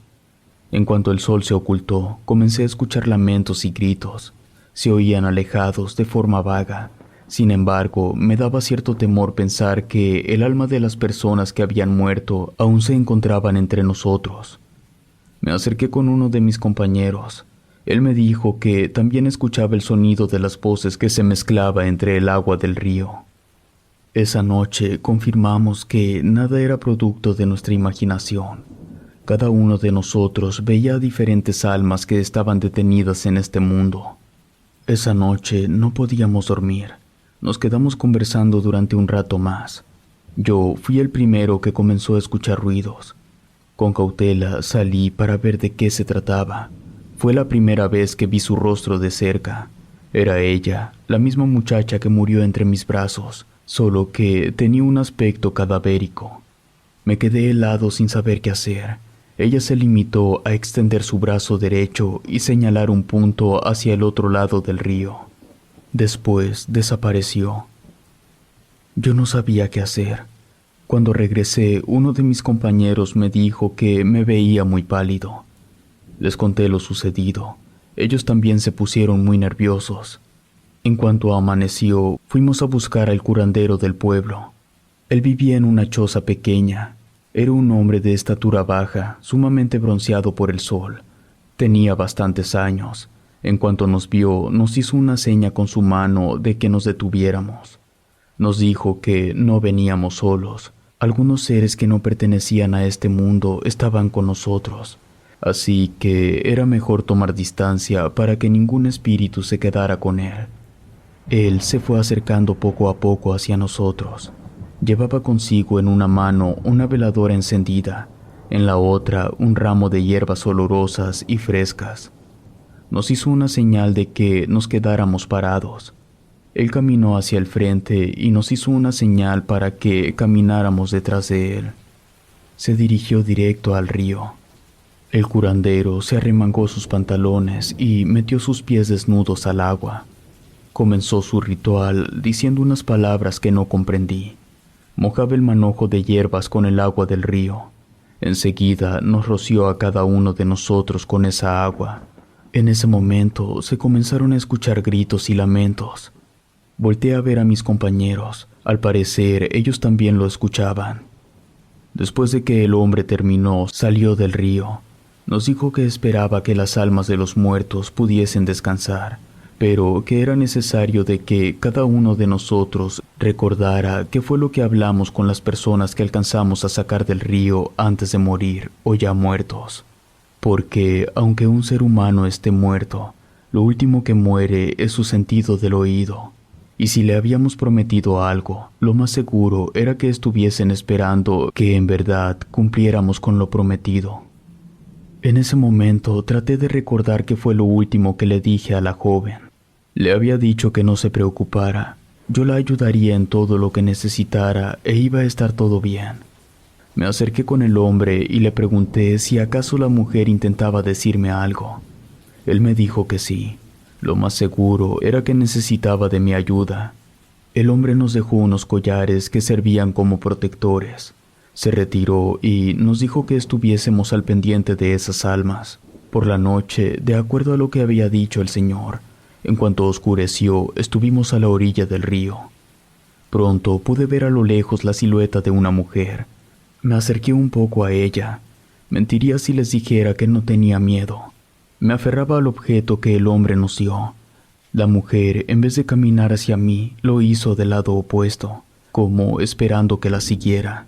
En cuanto el sol se ocultó, comencé a escuchar lamentos y gritos. Se oían alejados de forma vaga. Sin embargo, me daba cierto temor pensar que el alma de las personas que habían muerto aún se encontraban entre nosotros. Me acerqué con uno de mis compañeros. Él me dijo que también escuchaba el sonido de las voces que se mezclaba entre el agua del río. Esa noche confirmamos que nada era producto de nuestra imaginación. Cada uno de nosotros veía a diferentes almas que estaban detenidas en este mundo. Esa noche no podíamos dormir. Nos quedamos conversando durante un rato más. Yo fui el primero que comenzó a escuchar ruidos. Con cautela salí para ver de qué se trataba. Fue la primera vez que vi su rostro de cerca. Era ella, la misma muchacha que murió entre mis brazos, solo que tenía un aspecto cadavérico. Me quedé helado sin saber qué hacer. Ella se limitó a extender su brazo derecho y señalar un punto hacia el otro lado del río. Después desapareció. Yo no sabía qué hacer. Cuando regresé, uno de mis compañeros me dijo que me veía muy pálido. Les conté lo sucedido. Ellos también se pusieron muy nerviosos. En cuanto amaneció, fuimos a buscar al curandero del pueblo. Él vivía en una choza pequeña. Era un hombre de estatura baja, sumamente bronceado por el sol. Tenía bastantes años. En cuanto nos vio, nos hizo una seña con su mano de que nos detuviéramos. Nos dijo que no veníamos solos. Algunos seres que no pertenecían a este mundo estaban con nosotros. Así que era mejor tomar distancia para que ningún espíritu se quedara con él. Él se fue acercando poco a poco hacia nosotros. Llevaba consigo en una mano una veladora encendida, en la otra un ramo de hierbas olorosas y frescas. Nos hizo una señal de que nos quedáramos parados. Él caminó hacia el frente y nos hizo una señal para que camináramos detrás de él. Se dirigió directo al río. El curandero se arremangó sus pantalones y metió sus pies desnudos al agua. Comenzó su ritual diciendo unas palabras que no comprendí. Mojaba el manojo de hierbas con el agua del río. Enseguida nos roció a cada uno de nosotros con esa agua. En ese momento se comenzaron a escuchar gritos y lamentos. Volteé a ver a mis compañeros. Al parecer, ellos también lo escuchaban. Después de que el hombre terminó, salió del río. Nos dijo que esperaba que las almas de los muertos pudiesen descansar, pero que era necesario de que cada uno de nosotros recordara qué fue lo que hablamos con las personas que alcanzamos a sacar del río antes de morir o ya muertos. Porque, aunque un ser humano esté muerto, lo último que muere es su sentido del oído. Y si le habíamos prometido algo, lo más seguro era que estuviesen esperando que en verdad cumpliéramos con lo prometido. En ese momento traté de recordar qué fue lo último que le dije a la joven. Le había dicho que no se preocupara, yo la ayudaría en todo lo que necesitara e iba a estar todo bien. Me acerqué con el hombre y le pregunté si acaso la mujer intentaba decirme algo. Él me dijo que sí. Lo más seguro era que necesitaba de mi ayuda. El hombre nos dejó unos collares que servían como protectores. Se retiró y nos dijo que estuviésemos al pendiente de esas almas. Por la noche, de acuerdo a lo que había dicho el señor, en cuanto oscureció, estuvimos a la orilla del río. Pronto pude ver a lo lejos la silueta de una mujer. Me acerqué un poco a ella. Mentiría si les dijera que no tenía miedo. Me aferraba al objeto que el hombre nos dio. La mujer, en vez de caminar hacia mí, lo hizo del lado opuesto, como esperando que la siguiera.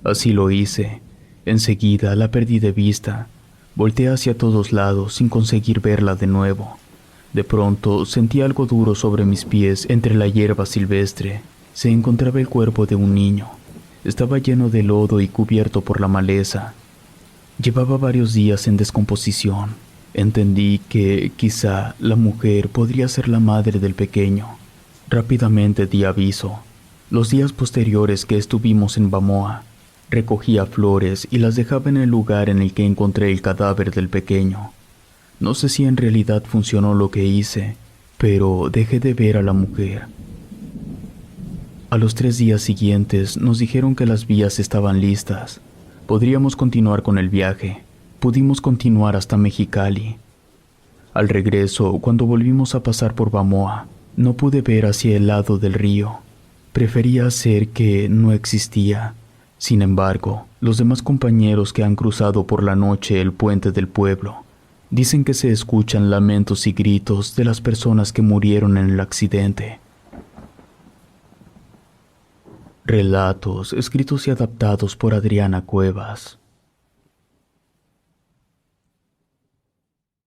Así lo hice. Enseguida la perdí de vista. Volteé hacia todos lados sin conseguir verla de nuevo. De pronto sentí algo duro sobre mis pies entre la hierba silvestre. Se encontraba el cuerpo de un niño. Estaba lleno de lodo y cubierto por la maleza. Llevaba varios días en descomposición. Entendí que quizá la mujer podría ser la madre del pequeño. Rápidamente di aviso. Los días posteriores que estuvimos en Bamoa, recogía flores y las dejaba en el lugar en el que encontré el cadáver del pequeño. No sé si en realidad funcionó lo que hice, pero dejé de ver a la mujer. A los 3 días siguientes nos dijeron que las vías estaban listas. Podríamos continuar con el viaje. Pudimos continuar hasta Mexicali. Al regreso, cuando volvimos a pasar por Bamoa, no pude ver hacia el lado del río. Prefería hacer que no existía. Sin embargo, los demás compañeros que han cruzado por la noche el puente del pueblo dicen que se escuchan lamentos y gritos de las personas que murieron en el accidente. Relatos escritos y adaptados por Adriana Cuevas.